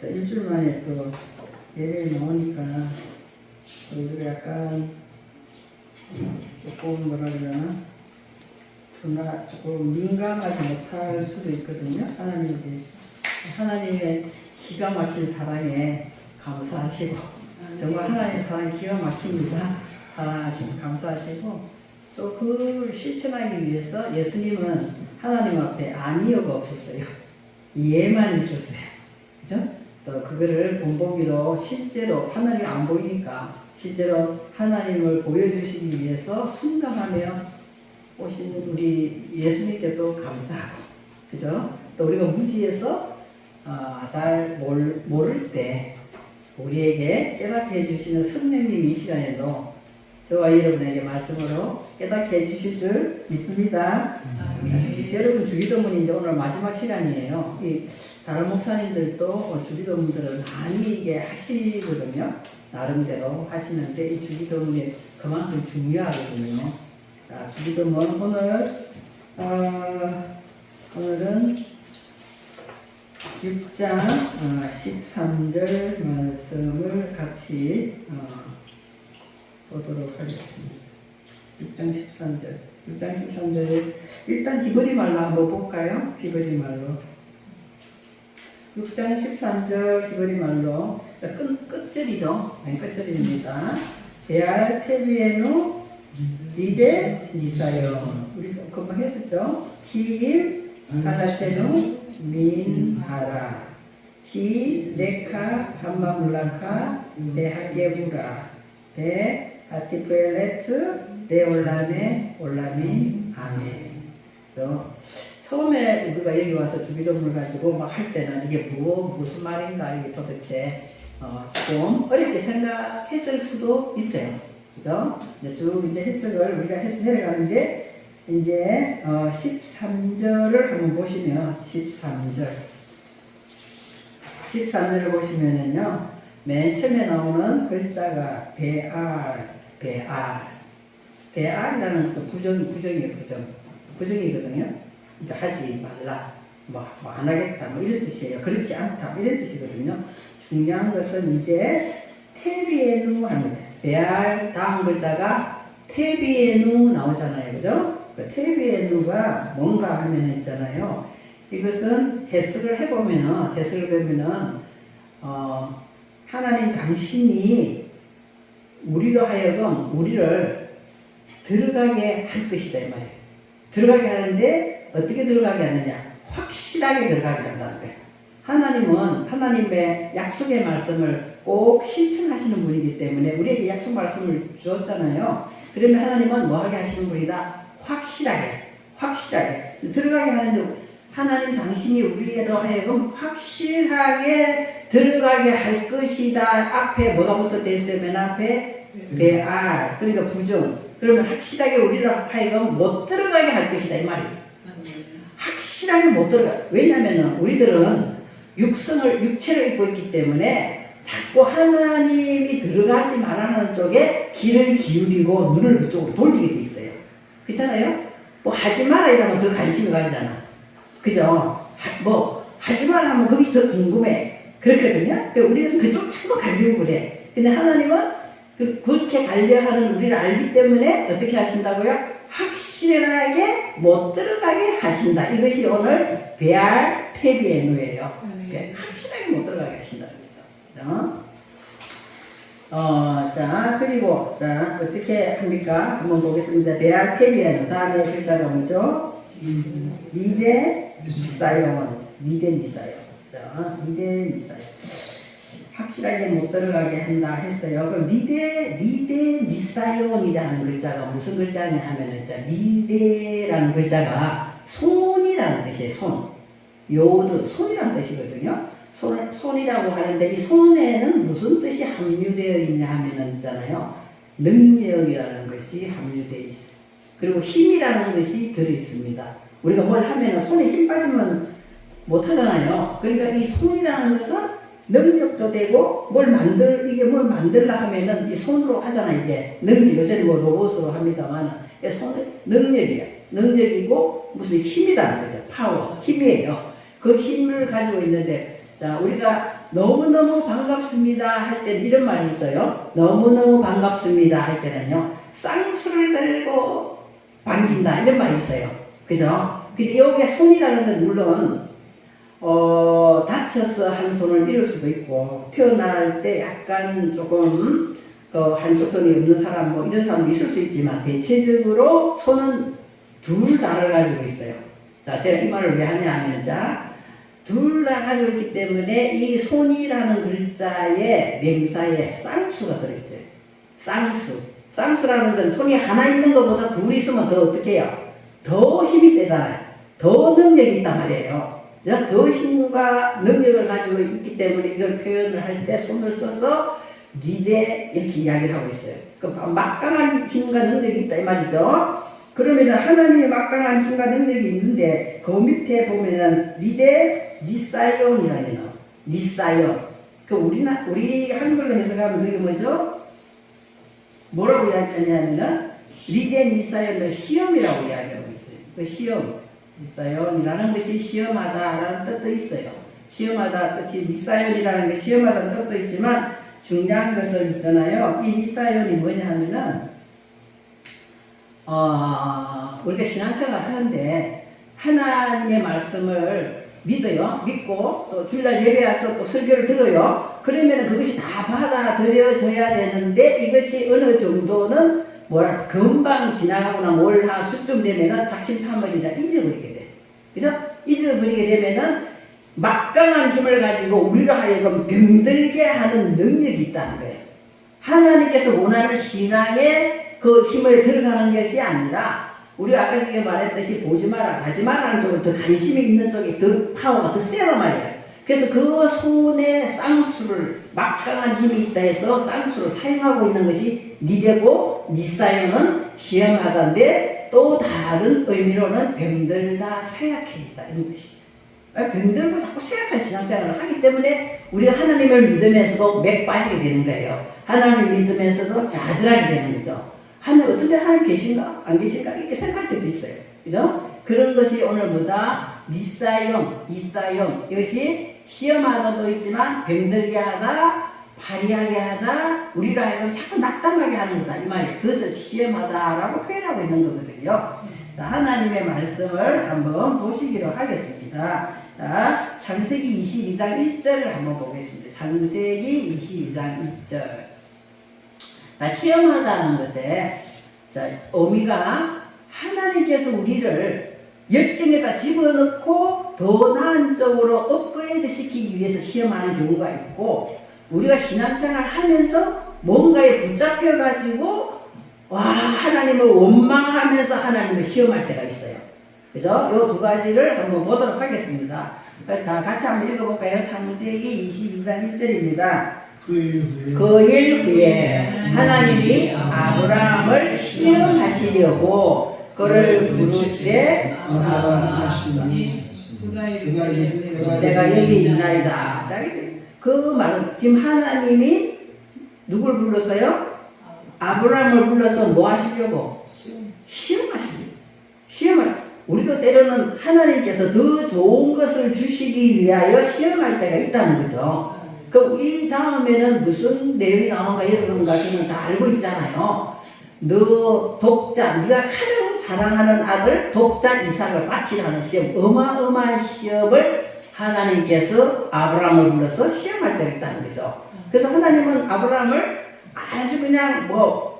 또 일주일 만에 또 예배에 나오니까 우리가 약간 조금 뭐라 그러나 조금 민감하지 못할 수도 있거든요. 하나님에 대해서. 하나님의 기가 막힌 사랑에 감사하시고 정말 하나님의 사랑이 기가 막힙니다. 사랑하시고 감사하시고 또 그걸 실천하기 위해서 예수님은 하나님 앞에 아니요가 없었어요. 예만 있었어요. 그죠? 또 그거를 본보기로 실제로 하나님이 안 보이니까 실제로 하나님을 보여주시기 위해서 순간하며 오신 우리 예수님께도 감사하고, 그죠? 또 우리가 무지해서 잘 모를 때 우리에게 깨닫게 해주시는 성령님 이 시간에도 저와 여러분에게 말씀으로 깨닫게 해주실 줄 믿습니다. 여러분 주기도문이 이제 오늘 마지막 시간이에요. 다른 목사님들도 주기도문들을 많이 이게 하시거든요. 나름대로 하시는데 이 주기도문이 그만큼 중요하거든요. 자, 주기도문 오늘은 6장 13절 말씀을 같이 보도록 하겠습니다. 6장 13절 일단 히브리 말로 한번 볼까요? 히브리 말로 6장 13절 히브리 말로 끝절이죠. 맨 끝절입니다. 베알 테비에누 리데 니사요. 우리 금방 했었죠. 히일 하나세누 민하라 히 레카 함마물라카 베하게부라 베 아티프엘레트 데올라네 올라민 아멘. 처음에 우리가 여기 와서 주기도문을 가지고 막 할 때는 이게 무슨 말인가 이게 도대체 좀 어렵게 생각했을 수도 있어요. 그죠? 쭉 이제 해석을 우리가 내려가는데 이제 13절을 한번 보시면 13절을 보시면은요 맨 처음에 나오는 글자가 베알이라는 것은 부정이거든요. 이제 하지 말라, 뭐 안 하겠다, 뭐 이런 뜻이에요. 그렇지 않다, 이런 뜻이거든요. 중요한 것은 이제 테비에누 합니다. 베알 다음 글자가 테비에누 나오잖아요, 그죠? 그 테비에누가 뭔가 하면 있잖아요. 이것은 해석을 해보면은 하나님 당신이 우리로 하여금 우리를 들어가게 할 것이다 이 말이에요. 들어가게 하는데 어떻게 들어가게 하느냐? 확실하게 들어가게 한다는 거예요. 하나님은 하나님의 약속의 말씀을 꼭 실천하시는 분이기 때문에 우리에게 약속 말씀을 주었잖아요. 그러면 하나님은 뭐하게 하시는 분이다? 확실하게 들어가게 하는데 하나님 당신이 우리로 하여금 확실하게 들어가게 할 것이다. 앞에 뭐가 붙어 있으면 앞에 베알 그러니까 부정. 그러면 확실하게 우리로 하여금 못 들어가게 할 것이다 이 말이에요. 확실하게 못 들어가. 왜냐하면 우리들은 육체를 입고 있기 때문에 자꾸 하나님이 들어가지 말라는 쪽에 귀를 기울이고 눈을 그쪽으로 돌리게 돼 있어요. 그렇잖아요? 뭐 하지 마라 이러면 더 관심이 가지잖아. 그죠? 뭐 하지 마라 하면 거기 더 궁금해. 그렇거든요. 우리는 그쪽 자꾸 가려고 그래. 근데 하나님은 그렇게 가려하는 우리를 알기 때문에 어떻게 하신다고요? 확실하게 못 들어가게 하신다. 이것이 오늘 베알 테비에누예요. 확실하게 못 들어가게 하신다는 거죠. 자, 그리고, 자, 어떻게 합니까? 한번 보겠습니다. 베알 테비에누. 다음에 글자가 뭐죠? 리데 니사요. 자, 리데 니사요. 확실하게 못 들어가게 한다 했어요. 그럼 리데 니사요이라는 글자가 무슨 글자냐 하면은, 리데라는 글자가 손이라는 뜻이에요. 손이라는 뜻이거든요. 손이라고 하는데 이 손에는 무슨 뜻이 함유되어 있냐 하면은 있잖아요. 능력이라는 것이 함유되어 있어요. 그리고 힘이라는 것이 들어있습니다. 우리가 뭘 하면은 손에 힘 빠지면 못 하잖아요. 그러니까 이 손이라는 것은 능력도 되고 뭘 만들라 하면은 이 손으로 하잖아. 이게 요새는 뭐 로봇으로 합니다만 손은 능력이고 무슨 힘이다는 거죠. 파워, 힘이에요. 그 힘을 가지고 있는데 자, 우리가 너무너무 반갑습니다 할 때 이런 말이 있어요. 너무너무 반갑습니다 할 때는요, 쌍수를 들고 반긴다 이런 말이 있어요. 그죠? 근데 여기에 손이라는 건 물론 다쳐서 한 손을 잃을 수도 있고, 태어날 때 약간 조금 한쪽 손이 없는 사람 뭐 이런 사람도 있을 수 있지만, 대체적으로 손은 둘 다를 가지고 있어요. 자, 제가 이 말을 왜 하냐면, 자, 둘 다 가지고 있기 때문에 이 손이라는 글자에 명사에 쌍수가 들어있어요. 쌍수. 쌍수라는 건 손이 하나 있는 것보다 둘 있으면 더 어떻게 해요? 더 힘이 세잖아요. 더 능력이 있단 말이에요. 더 힘과 능력을 가지고 있기 때문에 이걸 표현을 할 때 손을 써서 니대 이렇게 이야기를 하고 있어요. 그 막강한 힘과 능력이 있다 이 말이죠. 그러면 하나님의 막강한 힘과 능력이 있는데 그 밑에 보면은 니대 니사ион이라는 게 나와요. 니사연. 그 우리 한글로 해석하면 그게 뭐죠? 뭐라고 이야기하냐면은 리대 니사연을 시험이라고 이야기하고 있어요. 그 시험. 니사연이라는 것이 시험하다라는 뜻도 있어요. 시험하다 뜻이 니사연이라는 게 시험하다는 뜻도 있지만 중요한 것은 있잖아요. 이 니사연이 뭐냐 하면은 우리가 신앙생활 하는데 하나님의 말씀을 믿어요. 믿고 또 주일날 예배 와서 또 설교를 들어요. 그러면 그것이 다 받아들여져야 되는데 이것이 어느 정도는 금방 지나가거나 뭘 한 수쯤 되면은 작심삼일이나 잊어버리게 돼. 그죠? 잊어버리게 되면은 막강한 힘을 가지고 우리로 하여금 병들게 하는 능력이 있다는 거예요. 하나님께서 원하는 신앙에 그 힘을 들어가는 것이 아니라 우리가 아까 전에 말했듯이 보지 마라, 가지 마라는 쪽으로 더 관심이 있는 쪽에 더 파워가 더 세단 말이에요. 그래서 그 손에 쌍수를, 막강한 힘이 있다 해서 쌍수를 사용하고 있는 것이 니되고 니사용은 시험하다인데 또 다른 의미로는 병들다, 쇠약해지다 이런 것이죠. 병들고 자꾸 쇠약한 신앙생활을 하기 때문에 우리가 하나님을 믿으면서도 맥 빠지게 되는 거예요. 하나님을 믿으면서도 좌절하게 되는 거죠. 하나님, 어떤 데 하나님 계신가? 안 계신가? 이렇게 생각할 때도 있어요. 그죠? 그런 것이 오늘 뭐다? 니사용, 이사용. 이것이 시험하다도 있지만, 병들게 하다, 발휘하게 하다, 우리가 하여금 자꾸 낙담하게 하는 거다. 이 말이에요. 그것을 시험하다라고 표현하고 있는 거거든요. 자, 하나님의 말씀을 한번 보시기로 하겠습니다. 자, 창세기 22장 1절을 한번 보겠습니다. 창세기 22장 1절. 자, 시험하다는 것에 자, 의미가 하나님께서 우리를 역경에다 집어넣고 더 나은 쪽으로 업그레이드 시키기 위해서 시험하는 경우가 있고, 우리가 신앙생활 하면서 뭔가에 붙잡혀가지고 하나님을 원망하면서 하나님을 시험할 때가 있어요. 그죠? 이 두 가지를 한번 보도록 하겠습니다. 자, 같이 한번 읽어볼까요? 창세기 22장 1절입니다. 그 일 후에 하나님이 아브라함을 시험하시려고 그를 부르시되 아브라함이 내가 여기 있나이다. 그 말은 지금 하나님이 누굴 불렀어요? 아브라함을 불러서 뭐 하시려고? 시험하시려고. 시험을. 우리도 때로는 하나님께서 더 좋은 것을 주시기 위하여 시험할 때가 있다는 거죠. 이 다음에는 무슨 내용이 나오는가 여러분 같으면 다 알고 있잖아요. 너 독자, 네가 가장 사랑하는 아들 독자 이삭을 바치라는 시험, 어마어마한 시험을 하나님께서 아브라함을 불러서 시험할 때가 있다는 거죠. 그래서 하나님은 아브라함을 아주 그냥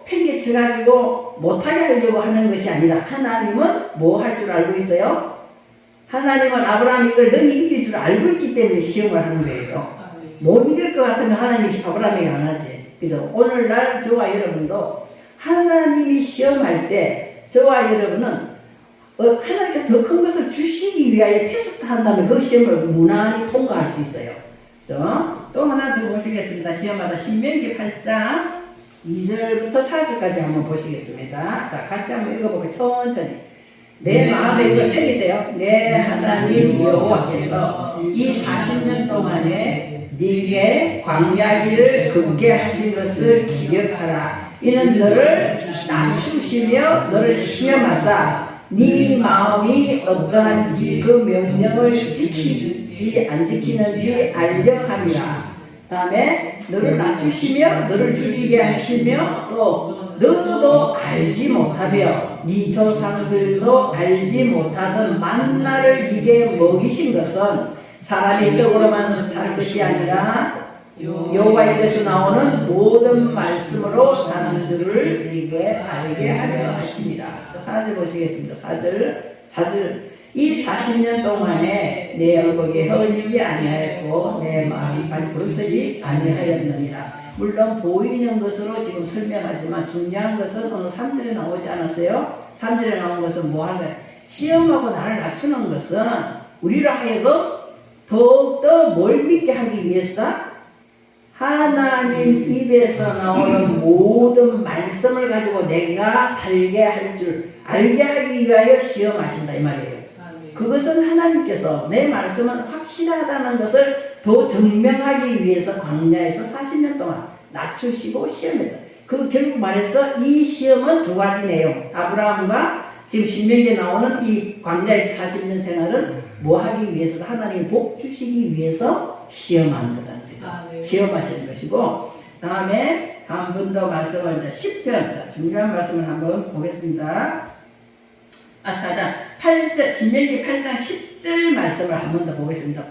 팽개쳐가지고 못하게 하려고 하는 것이 아니라, 하나님은 뭐 할 줄 알고 있어요? 하나님은 아브라함이 이걸 능히 이길 줄 알고 있기 때문에 시험을 하는 거예요. 못 이길 것 같으면 하나님이 아브라함에게 안 하지. 그래서 오늘날 저와 여러분도 하나님이 시험할 때 저와 여러분은 하나님께 더 큰 것을 주시기 위하여 테스트 한다면 그 시험을 무난히 통과할 수 있어요. 그렇죠? 또 하나 더 보시겠습니다. 시험하다 신명기 8장 2절부터 4절까지 한번 보시겠습니다. 자, 같이 한번 읽어볼게요. 천천히. 내 마음에 이거 새기세요. 내 하나님 여호와께서 이 40년 동안에 네게 광야길을 걷게 하신 것을 기억하라. 이는 너를 낮추시며 너를 시험하사 네 마음이 어떠한지 그 명령을 지키는지 안 지키는지 알려 함이라. 다음에 너를 낮추시며 너를 줄이게 하시며 또 너도 알지 못하며 네 조상들도 알지 못하던 만나를 네게 먹이신 것은 사람의 떡으로만 살 것이 아니라 여호와 입에서 나오는 모든 말씀으로 사는 줄을 네게 알게 하려 하십니다. 4절 보시겠습니다. 4절 이 40년 동안에 내 얼굴이 허지지 아니하였고 내 마음이 부르뜨지 아니하였느니라. 물론 보이는 것으로 지금 설명하지만 중요한 것은 오늘 3절에 나오지 않았어요? 3절에 나온 것은 뭐 하는 거예요? 시험하고 나를 낮추는 것은 우리로 하여금 더욱더 뭘 믿게 하기 위해서다? 하나님 입에서 나오는 모든 말씀을 가지고 내가 살게 할 줄 알게 하기 위하여 시험하신다 이 말이에요. 그것은 하나님께서 내 말씀은 확실하다는 것을 더 증명하기 위해서 광야에서 40년 동안 낮추시고 시험했다. 그 결국 말해서 이 시험은 두 가지 내용. 아브라함과 지금 신명기에 나오는 이 광야에서 40년 생활은 뭐 하기 위해서 하나님이 복 주시기 위해서 시험하는 거다. 시험하시는 것이고, 다음에 한 번 더 말씀을 이제 10편 중요한 말씀을 한번 보겠습니다. 8절 신명기 8장 10절 말씀을 한 번 더 보겠습니다.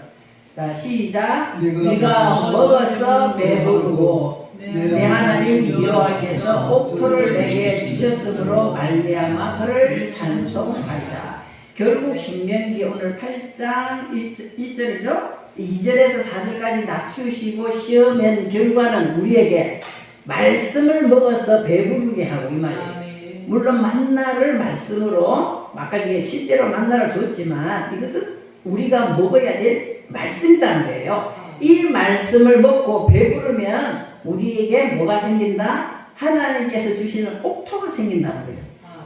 자 시작. 네가 먹어서 배부르고 내 하나님 여호와께서 옥토를 내게 주셨으므로 말미암아 그를 찬송하리라. 결국 신명기 오늘 8장 1절이죠. 2절에서 4절까지 낮추시고 시험한 결과는 우리에게 말씀을 먹어서 배부르게 하고 이 말이에요. 물론 만나를 말씀으로 아까 실제로 만나를 줬지만 이것은 우리가 먹어야 될 말씀이라는 거예요. 이 말씀을 먹고 배부르면 우리에게 뭐가 생긴다? 하나님께서 주시는 옥토가 생긴다는 거죠.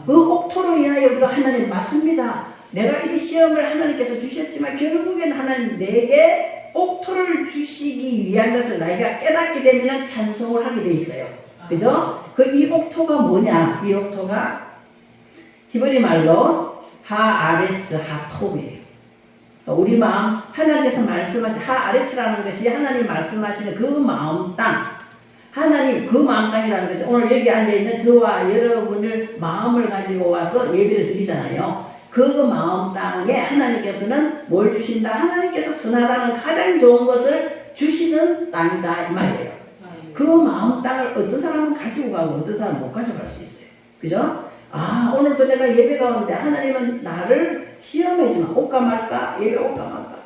그 옥토로 인하여 우리가 하나님 맞습니다. 내가 이 시험을 하나님께서 주셨지만 결국엔 하나님 내게 옥토를 주시기 위한 것을 내가 깨닫게 되면 찬송을 하게 돼 있어요. 그죠? 이 옥토가 뭐냐? 이 옥토가 히브리 말로 하아레츠 하톱이에요. 우리 마음, 하나님께서 말씀하신 하아레츠라는 것이 하나님 말씀하시는 그 마음 땅. 하나님 그 마음 땅이라는 것이 오늘 여기 앉아있는 저와 여러분을 마음을 가지고 와서 예배를 드리잖아요. 그 마음 땅에 하나님께서는 뭘 주신다? 하나님께서 선하다는 가장 좋은 것을 주시는 땅이다 이 말이에요. 그 마음 땅을 어떤 사람은 가지고 가고 어떤 사람은 못 가져갈 수 있어요. 그죠? 오늘도 내가 예배가 왔는데 하나님은 나를 시험하지만 올까 말까? 예배 올까 말까?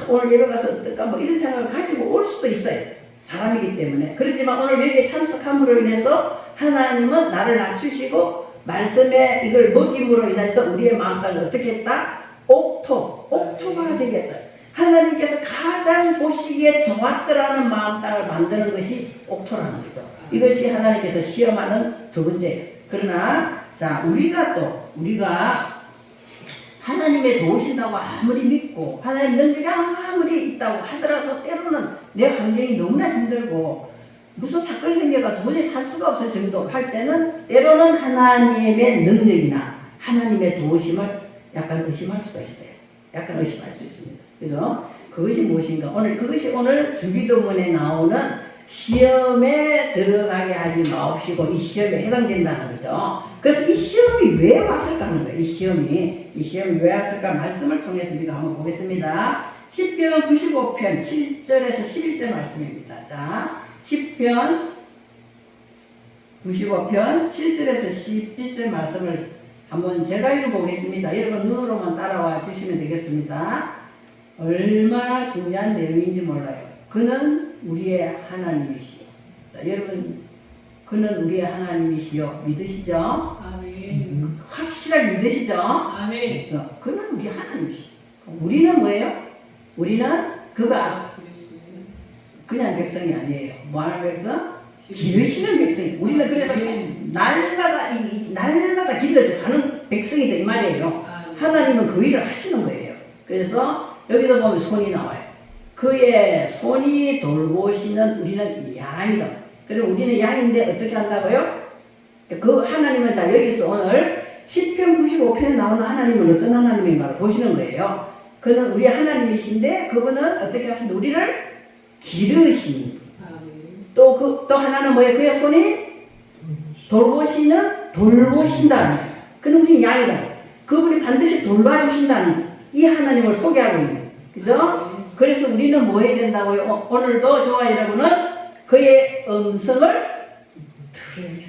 오늘 예배 가서 어떨까? 뭐 이런 생각을 가지고 올 수도 있어요. 사람이기 때문에. 그렇지만 오늘 여기에 참석함으로 인해서 하나님은 나를 낮추시고 말씀에 이걸 먹임으로 인해서 우리의 마음을 어떻게 했다? 옥토가 되겠다. 하나님께서 가장 보시기에 좋았더라는 마음 땅을 만드는 것이 옥토라는 거죠. 이것이 하나님께서 시험하는 두 번째예요. 그러나 자 우리가 하나님의 도우신다고 아무리 믿고 하나님 능력이 아무리 있다고 하더라도 때로는 내 환경이 너무나 힘들고 무슨 사건이 생겨가 도저히 살 수가 없을 정도 할 때는 때로는 하나님의 능력이나 하나님의 도우심을 약간 의심할 수가 있어요. 약간 의심할 수 있습니다. 그래서 그것이 무엇인가? 그것이 오늘 주기도문에 나오는 시험에 들어가게 하지 마옵시고 이 시험에 해당된다는 거죠. 그래서 이 시험이 왜 왔을까 하는 거예요. 이 시험이 왜 왔을까 말씀을 통해서 우리가 한번 보겠습니다. 10편 95편 7절에서 11절 말씀입니다. 자, 10편 95편 7절에서 11절 말씀을 한번 제가 읽어보겠습니다. 여러분 눈으로만 따라와 주시면 되겠습니다. 얼마나 중요한 내용인지 몰라요. 그는 우리의 하나님이시요. 자, 여러분 그는 우리의 하나님이시요. 믿으시죠? 아멘. 확실하게 믿으시죠? 아멘. 그는 우리 하나님이시요. 우리는 뭐예요? 우리는 그가 그냥 백성이 아니에요. 뭐하는 백성? 기르시는 백성이. 우리는 그래서 날마다 길러져 가는 백성이다 이 말이에요. 하나님은 그 일을 하시는 거예요. 그래서 여기도 보면 손이 나와요. 그의 손이 돌보시는 우리는 양이다. 그리고 우리는 양인데 어떻게 한다고요? 그 하나님은 자 여기서 오늘 시편 95편에 나오는 하나님은 어떤 하나님인가를 보시는 거예요. 그는 우리 하나님이신데 그분은 어떻게 하신다? 우리를 기르시는. 또 하나는 뭐예요? 그의 손이 돌보신다는 거예요. 그는 우리 양이다. 그분이 반드시 돌봐주신다는 이 하나님을 소개하고 있는 거예요. 그죠? 그래서 우리는 뭐 해야 된다고요? 오늘도 저와 여러분은 그의 음성을 들으며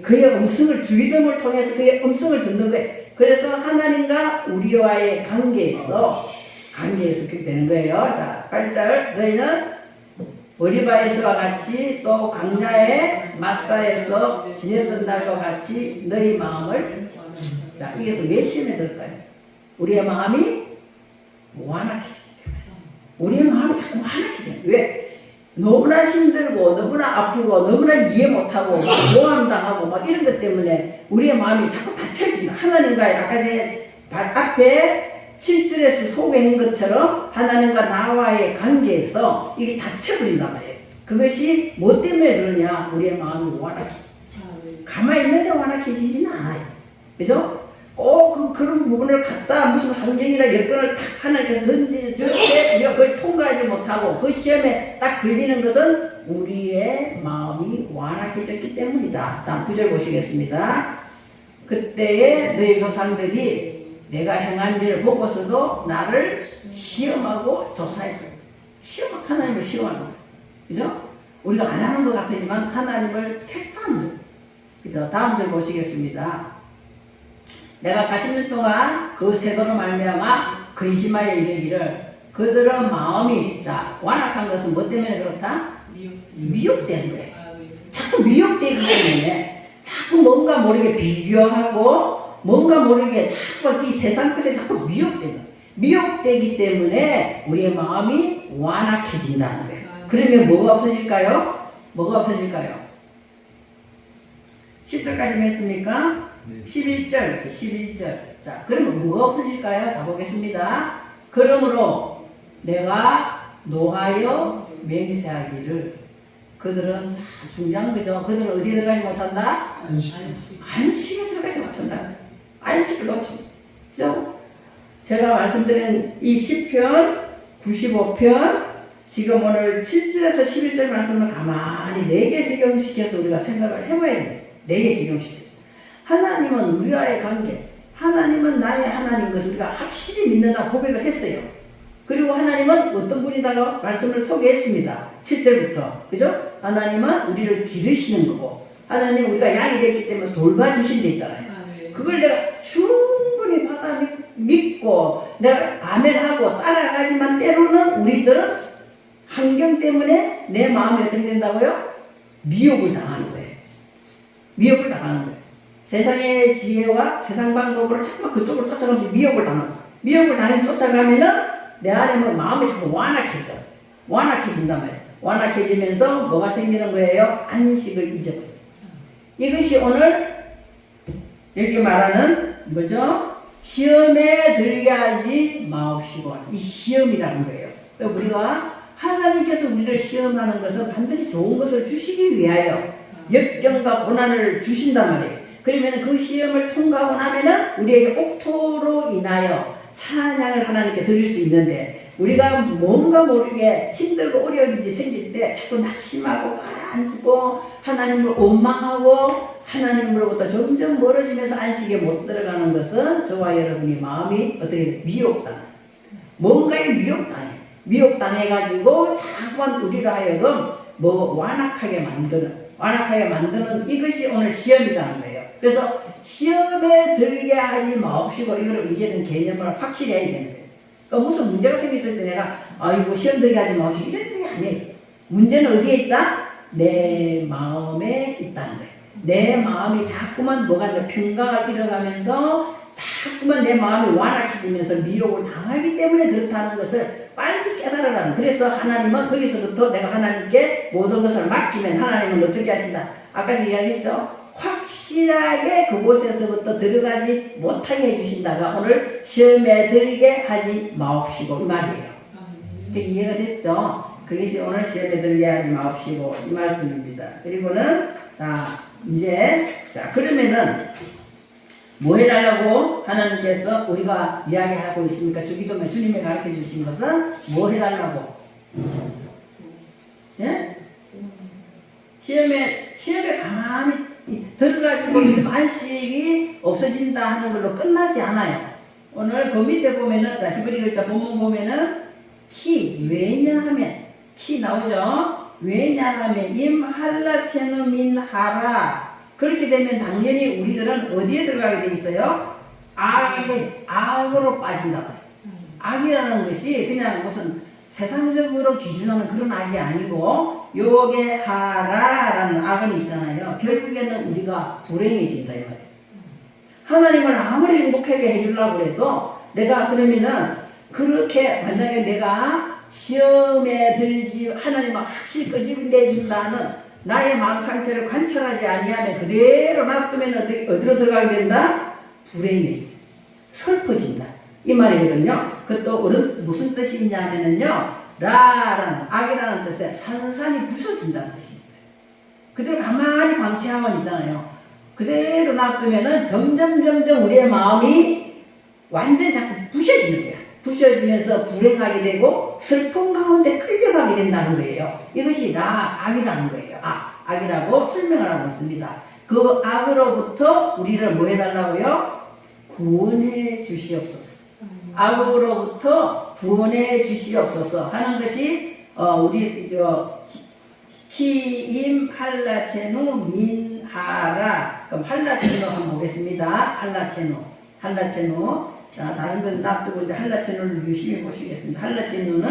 그의 음성을 주기도문을 통해서 그의 음성을 듣는 거예요. 그래서 하나님과 우리와의 관계에서 그렇게 되는 거예요. 자, 8절 너희는 머리바에서와 같이 또 광야의 마사에서 지내던 날과 같이 너희 마음을 자, 여기서 왜 시험에 들까요? 우리의 마음이 완악해지기 때문에 우리의 마음이 자꾸 완악해져요. 왜? 너무나 힘들고 너무나 아프고 너무나 이해 못하고 막 모함당하고 막 이런 것 때문에 우리의 마음이 자꾸 닫혀진다. 하나님과의 아까 전에 앞에 7절에서 소개한 것처럼 하나님과 나와의 관계에서 이게 닫혀버린단 말이에요. 그것이 뭐 때문에 그러냐? 우리의 마음이 완악해져. 가만히 있는데 완악해지지는 않아요. 그죠? 그런 부분을 갖다 무슨 환경이나 여건을 탁 하나님께 던질 때 우리가 그걸 통과하지 못하고 그 시험에 딱 걸리는 것은 우리의 마음이 완악해졌기 때문이다. 다음 9절 보시겠습니다. 그때에 너희 조상들이 내가 행한 일을 보고서도 나를 시험하고 조사했다. 하나님을 시험하는 거예요. 그죠? 우리가 안 하는 것 같지만 하나님을 택하는 거예요. 그죠? 다음 절 보시겠습니다. 내가 40년 동안 그 세도로 말미암아 근심하여 이르기를 그들은 마음이 완악한 것은 뭐 때문에 그렇다? 미혹되는 거예요. 자꾸 미혹되기 때문에 자꾸 뭔가 모르게 비교하고 뭔가 모르게 자꾸 이 세상 것에 자꾸 미혹되기 때문에 우리의 마음이 완악해진다는 거예요. 그러면 뭐가 없어질까요? 10절까지 했습니까? 11절. 자, 그러면 뭐가 없어질까요? 자, 보겠습니다. 그러므로 내가 노하여 맹세하기를 그들은 참 중요한 거죠. 그들은 어디에 들어가지 못한다? 안식에 들어가지 못한다. 안식을 놓칩니다. 그죠? 제가 말씀드린 이 시편 95편 지금 오늘 7절에서 11절 말씀을 가만히 4개 적용시켜서 우리가 생각을 해봐야 돼요. 4개 적용시켜서. 하나님은 우리와의 관계, 하나님은 나의 하나님인 것을 우리가 확실히 믿는다 고백을 했어요. 그리고 하나님은 어떤 분이다가 말씀을 소개했습니다. 7절부터. 그죠? 하나님은 우리를 기르시는 거고, 하나님 우리가 양이 됐기 때문에 돌봐주신다 했잖아요. 그걸 내가 충분히 받아 믿고, 내가 아멘하고 따라가지만 때로는 우리들은 환경 때문에 내 마음이 어떻게 된다고요? 미혹을 당하는 거예요. 세상의 지혜와 세상 방법으로 자꾸 그쪽으로 쫓아가면서 미혹을 당해서 쫓아가면은 내 안에 뭐 마음이 자꾸 완악해진단 말이에요. 완악해지면서 뭐가 생기는 거예요? 안식을 잊어버려요. 이것이 오늘 여기 말하는 뭐죠? 시험에 들게 하지 마옵시고, 이 시험이라는 거예요. 우리가 하나님께서 우리를 시험하는 것은 반드시 좋은 것을 주시기 위하여 역경과 고난을 주신단 말이에요. 그러면 그 시험을 통과하고 나면은 우리에게 옥토로 인하여 찬양을 하나님께 드릴 수 있는데, 우리가 뭔가 모르게 힘들고 어려운 일이 생길 때 자꾸 낙심하고 가라앉고 하나님을 원망하고 하나님으로부터 점점 멀어지면서 안식에 못 들어가는 것은 저와 여러분이 마음이 어떻게 뭔가에 미혹당해가지고 자꾸만 우리로 하여금 완악하게 만드는 이것이 오늘 시험이라는 거예요. 그래서 시험에 들게 하지 마옵시고, 이거를 이제는 개념을 확실히 해야 되는 거예요. 그러니까 무슨 문제가 생겼을 때 내가 이거 시험 들게 하지 마옵시고 이런 게 아니에요. 문제는 어디에 있다? 내 마음에 있다는 거예요. 내 마음이 자꾸만 평가가 일어나면서 자꾸만 내 마음이 완악해지면서 미혹을 당하기 때문에 그렇다는 것을 빨리 깨달으라는. 그래서 하나님은 거기서부터 내가 하나님께 모든 것을 맡기면 하나님은 어떻게 하신다? 아까 이야기했죠? 확실하게 그곳에서부터 들어가지 못하게 해주신다가 오늘 시험에 들게 하지 마옵시고 이 말이에요. 이해가 됐죠? 그것이 오늘 시험에 들게 하지 마옵시고 이 말씀입니다. 그리고는 그러면은 뭐 해달라고 하나님께서 우리가 이야기하고 있습니까? 주기도문에 주님이 가르쳐 주신 것은 뭐 해달라고? 예? 시험에 가만히 들어가지고 있으면 안식이 없어진다 하는 걸로 끝나지 않아요. 오늘 그 밑에 보면은, 자, 히브리 글자 본문 보면은, 왜냐하면, 나오죠? 왜냐하면, 임할라체누 민하라. 그렇게 되면 당연히 우리들은 어디에 들어가게 돼 있어요? 악으로 빠진다고. 악이라는 것이 그냥 무슨 세상적으로 기준하는 그런 악이 아니고, 요게 하라라는 악은 있잖아요. 결국에는 우리가 불행해진다, 이 말이에요. 하나님을 아무리 행복하게 해주려고 해도 내가 그러면은 그렇게 만약에 내가 시험에 들지 하나님을 확실히 끄집어내준다는 나의 마음 상태를 관찰하지 아니하면 그대로 놔두면 어디로 들어가게 된다? 불행해진다. 슬퍼진다. 이 말이거든요. 그것도 무슨 뜻이 있냐면요. 라라는 악이라는 뜻에 산산이 부서진다는 뜻이 있어요. 그대로 가만히 방치하면 있잖아요. 그대로 놔두면은 점점 우리의 마음이 완전 자꾸 부셔지는 거야. 부셔지면서 불행하게 되고 슬픔 가운데 끌려가게 된다는 거예요. 이것이 악이라는 거예요. 악이라고 설명을 하고 있습니다. 그 악으로부터 우리를 뭐 해달라고요? 구원해 주시옵소서. 악으로부터 구원해 주시옵소서 하는 것이 우리 히임 할라체누 민하라. 그럼 할라체누 한번 보겠습니다. 할라체누. 자, 다른 건 놔두고 이제 할라체누를 유심히 보시겠습니다. 할라체누는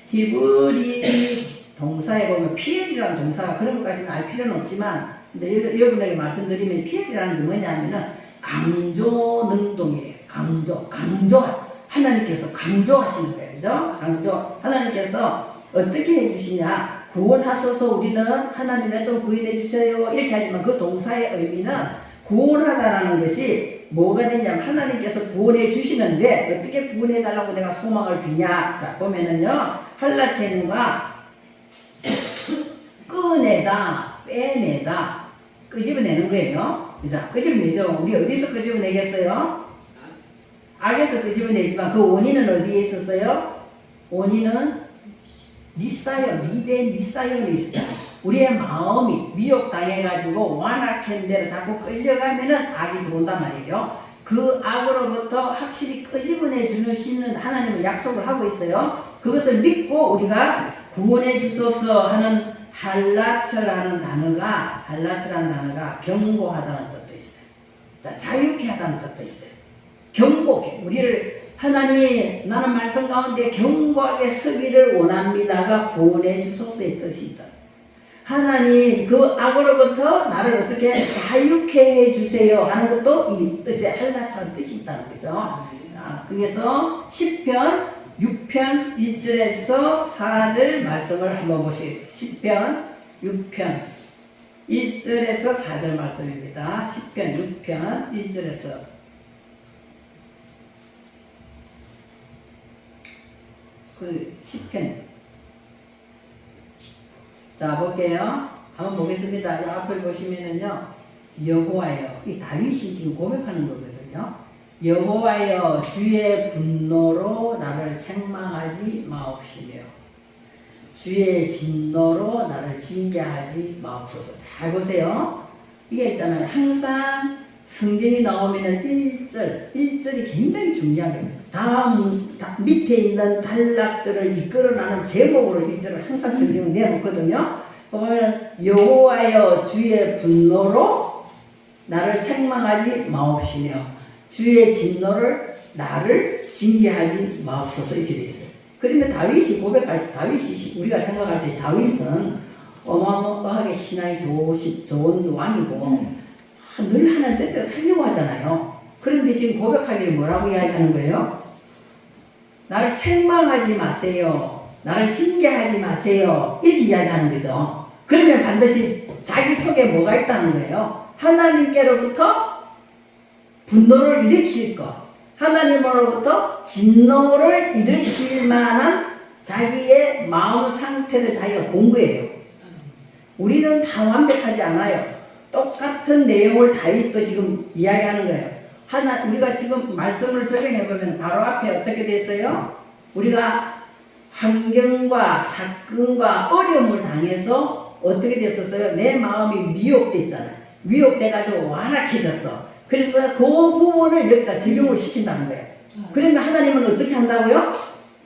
히브리 동사에 보면 피엘이라는 동사가 그런 것까지는 알 필요는 없지만 이제 여러분에게 말씀드리면 피엘이라는 게 뭐냐면은 강조 능동이에요. 강조. 하나님께서 강조하시는 거예요. 그죠? 하나님께서 어떻게 해주시냐. 구원하소서 우리는 하나님의 좀 구원해 주세요. 이렇게 하지만 그 동사의 의미는 구원하다라는 것이 뭐가 되냐면 하나님께서 구원해 주시는데 어떻게 구원해 달라고 내가 소망을 비냐. 자, 보면은요. 할라체누가 꺼내다, 빼내다, 끄집어내는 거예요. 자, 끄집어내죠. 우리 어디서 끄집어내겠어요? 악에서 끄집어내지만 그 원인은 어디에 있었어요? 원인은 니사연에 있었다. 우리의 마음이 미혹당해가지고 완악한 대로 자꾸 끌려가면은 악이 들어온단 말이에요. 그 악으로부터 확실히 끄집어내 주시는 하나님은 약속을 하고 있어요. 그것을 믿고 우리가 구원해 주소서 하는 할라처라는 단어가 경고하다는 뜻도 있어요. 자, 자유케 하다는 뜻도 있어요. 경고케. 우리를 하나님 나는 말씀 가운데 경고하게 서기를 원합니다가 구원해 주소서의 뜻이 있다. 하나님 그 악으로부터 나를 어떻게 자유케 해주세요 하는 것도 이 뜻에 할라처럼 뜻이 있다는 거죠. 그래서 10편 6편 1절에서 4절 말씀을 한번 보시겠습니다. 10편 6편 1절에서 4절 말씀입니다. 10편 6편 1절에서 그 10편. 자, 볼게요. 한번 보겠습니다. 이 앞을 보시면은요, 여호와여, 이 다윗이 지금 고백하는 거거든요. 여호와여, 주의 분노로 나를 책망하지 마옵시며, 주의 진노로 나를 징계하지 마옵소서. 잘 보세요. 이게 있잖아요. 항상 성경이 나오면은 1절이 굉장히 중요한 겁니다. 다음 밑에 있는 단락들을 이끌어나는 제목으로 1절을 항상 성경은 내놓거든요. 보면 여호와여 주의 분노로 나를 책망하지 마옵시며 주의 진노를 나를 징계하지 마옵소서 이렇게 돼 있어요. 그러면 다윗이 우리가 생각할 때 다윗은 어마어마하게 신앙이 좋은 왕이고 늘 하나님 뜻대로 살려고 하잖아요. 그런데 지금 고백하기를 뭐라고 이야기하는 거예요? 나를 책망하지 마세요. 나를 징계하지 마세요. 이렇게 이야기하는 거죠. 그러면 반드시 자기 속에 뭐가 있다는 거예요? 하나님께로부터 분노를 일으킬 것, 하나님으로부터 진노를 일으킬 만한 자기의 마음 상태를 자기가 본 거예요. 우리는 다 완벽하지 않아요. 똑같은 내용을 다윗도 지금 이야기하는 거예요. 우리가 지금 말씀을 적용해 보면 바로 앞에 어떻게 됐어요? 우리가 환경과 사건과 어려움을 당해서 어떻게 됐었어요? 내 마음이 미혹됐잖아요. 미혹돼가지고 완악해졌어. 그래서 그 부분을 여기다 적용을 시킨다는 거예요. 그러면 하나님은 어떻게 한다고요?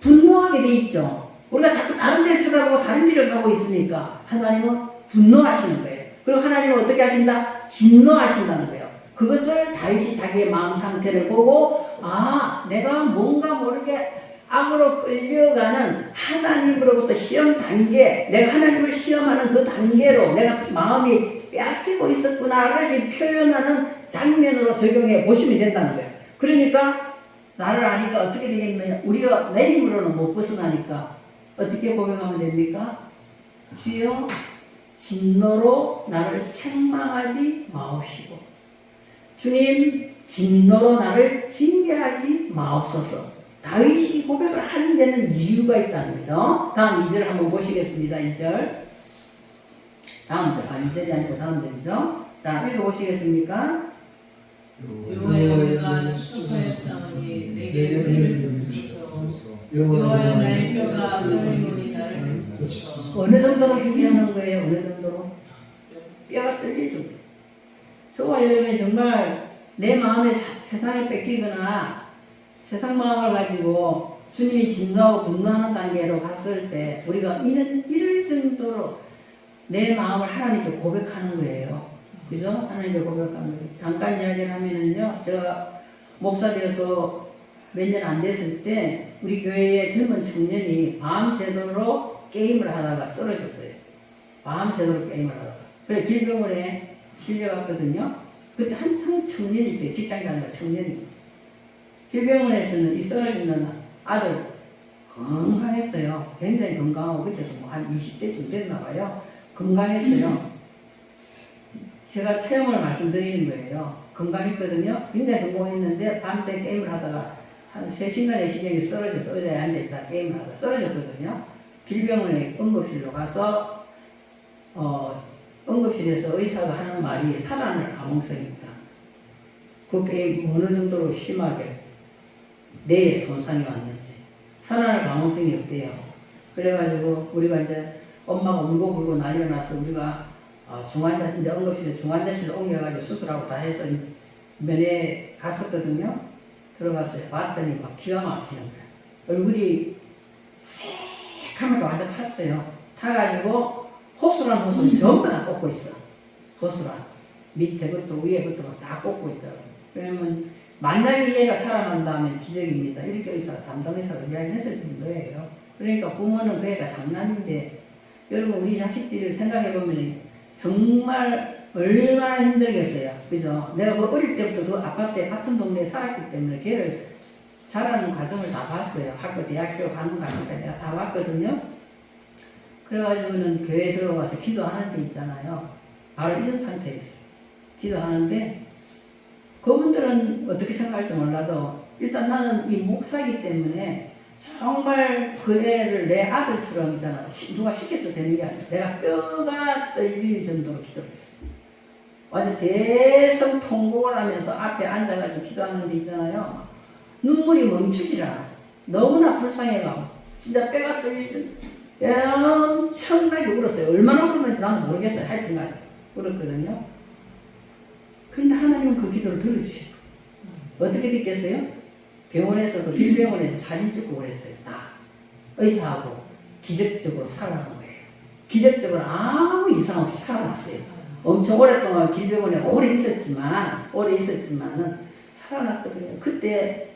분노하게 돼 있죠. 우리가 자꾸 다른 데를 쳐다보고 다른 길을 가고 있으니까 하나님은 분노하시는 거예요. 그리고 하나님은 어떻게 하신다? 진노하신다는 거예요. 그것을 다윗이 자기의 마음 상태를 보고 내가 뭔가 모르게 악으로 끌려가는 하나님으로부터 시험 단계, 내가 하나님을 시험하는 그 단계로 내가 마음이 빼앗기고 있었구나를 지금 표현하는 장면으로 적용해 보시면 된다는 거예요. 그러니까 나를 아니까 어떻게 되겠느냐? 우리가 내 힘으로는 못 벗어나니까 어떻게 고백하면 됩니까? 주여 진노로 나를 책망하지 마옵시고 주님 진노로 나를 징계하지 마옵소서. 다윗이 고백을 하는 데는 이유가 있다는 거죠. 다음 2절 한번 보시겠습니다. 2절. 다음 절. 2절이 아니고 다음 절이죠. 자, 읽어보시겠습니까? 여호와가 수척하였사오니 내게 은혜를 베푸소서. 여호와여 나의 뼈가 떨리노니 나를 베푸소서. 어느 정도로 회개하는 거예요? 어느 정도로? 뼈가 떨릴 정도. 저와 여러분이 정말 내 마음에 세상에 뺏기거나 세상 마음을 가지고 주님이 진노하고 분노하는 단계로 갔을 때 우리가 이럴 정도로 내 마음을 하나님께 고백하는 거예요. 그죠? 하나님께 고백하는 거예요. 잠깐 이야기를 하면은요, 제가 목사 되어서 몇 년 안 됐을 때 우리 교회에 젊은 청년이 밤새도록 게임을 하다가 쓰러졌어요. 밤새도록 게임을 하다가. 그래 길병원에 실려갔거든요. 그때 한창 청년일 때 직장이 아니라 청년이. 길병원에서는 이 쓰러지는 아들 건강했어요. 굉장히 건강하고 그때도 뭐 한 20대쯤 됐나 봐요. 건강했어요. 제가 체험을 말씀드리는 거예요. 건강했거든요. 굉장히 건강했는데 밤새 게임을 하다가 한 3시간, 4시간이 쓰러져서 의자에 앉아있다 게임을 하다가 쓰러졌거든요. 길병원에 응급실로 가서 응급실에서 의사가 하는 말이 살아날 가능성이 있다. 그 게임 어느 정도로 심하게 뇌에 손상이 왔는지 살아날 가능성이 없대요. 그래가지고 우리가 이제 엄마가 울고 난리가 나서 우리가 이제 응급실에 중환자실로 옮겨가지고 수술하고 다 해서 면회 갔었거든요. 들어갔어요. 봤더니 막 기가 막히는 거예요. 얼굴이 새카맣게 완전 탔어요. 타가지고 호수란 호수를 전부 다 꽂고 있어. 호수란 밑에부터 위에부터 다 꽂고 있더라고요. 그러면 만약에 얘가 살아난다면 기적입니다. 이렇게 의사, 담당 의사가 이야기했을 정도예요. 그러니까 부모는 그 애가 장난인데 여러분 우리 자식들을 생각해보면 정말 얼마나 힘들겠어요. 그죠? 내가 그 어릴 때부터 그 아파트에 같은 동네에 살았기 때문에 걔를 자라는 과정을 다 봤어요. 학교, 대학교 가는 과정까지 내가 다 봤거든요. 그래가지고는 교회에 들어가서 기도하는 데 있잖아요. 바로 이런 상태였어요. 기도하는데 그분들은 어떻게 생각할지 몰라도 일단 나는 이 목사이기 때문에 정말 그 애를 내 아들처럼 있잖아. 누가 시켜서 되는 게 아니야. 내가 뼈가 떨릴 정도로 기도를 했어. 완전 대성 통곡을 하면서 앞에 앉아가지고 기도하는 데 있잖아요. 눈물이 멈추질 않아. 너무나 불쌍해가고 진짜 뼈가 떨릴 정도로 엄청나게 울었어요. 얼마나 울었는지 나는 모르겠어요. 하여튼간 울었거든요. 그런데 하나님은 그 기도를 들어주시고 어떻게 됐겠어요? 병원에서도 길병원에서 사진 찍고 그랬어요. 다 의사하고 기적적으로 살아난 거예요. 기적적으로 아무 이상 없이 살아났어요. 엄청 오랫동안 길병원에 오래 있었지만은 살아났거든요. 그때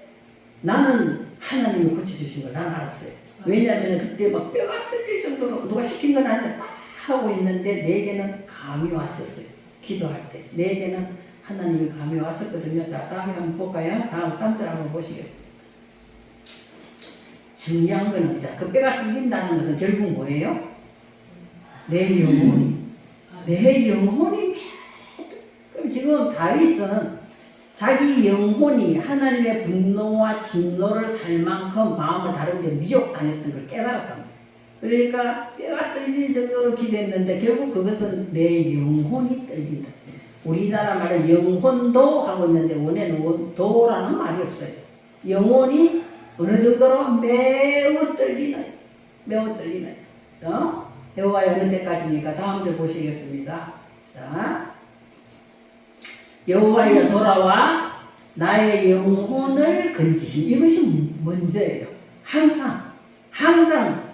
나는 하나님이 고쳐주신 걸 나는 알았어요. 왜냐하면 그때 막 뼈가 뚫릴 정도로 누가 시킨 건 아닌데 막 하고 있는데 내게는 감이 왔었어요. 기도할 때 내게는 하나님이 감이 왔었거든요. 자, 다음에 한번 볼까요? 다음 3절 한번 보시겠습니다. 중요한 거는, 자, 그 뼈가 뚫린다는 것은 결국 뭐예요? 내 영혼이. 내 영혼이. 그럼 지금 다윗은 자기 영혼이 하나님의 분노와 진노를 살 만큼 마음을 다루는데 미혹당했던 걸 깨달았단 말이에요. 그러니까 뼈가 떨릴 정도로 기도했는데 결국 그것은 내 영혼이 떨린다. 우리나라 말에 영혼도 하고 있는데 원에는 도라는 말이 없어요. 영혼이 어느 정도로 매우 떨리나요? 매우 떨리나요? 여호와의 어느 때까지니까 다음 절 보시겠습니다. 자, 여호와여 돌아와 나의 영혼을 건지심. 이것이 먼저예요. 항상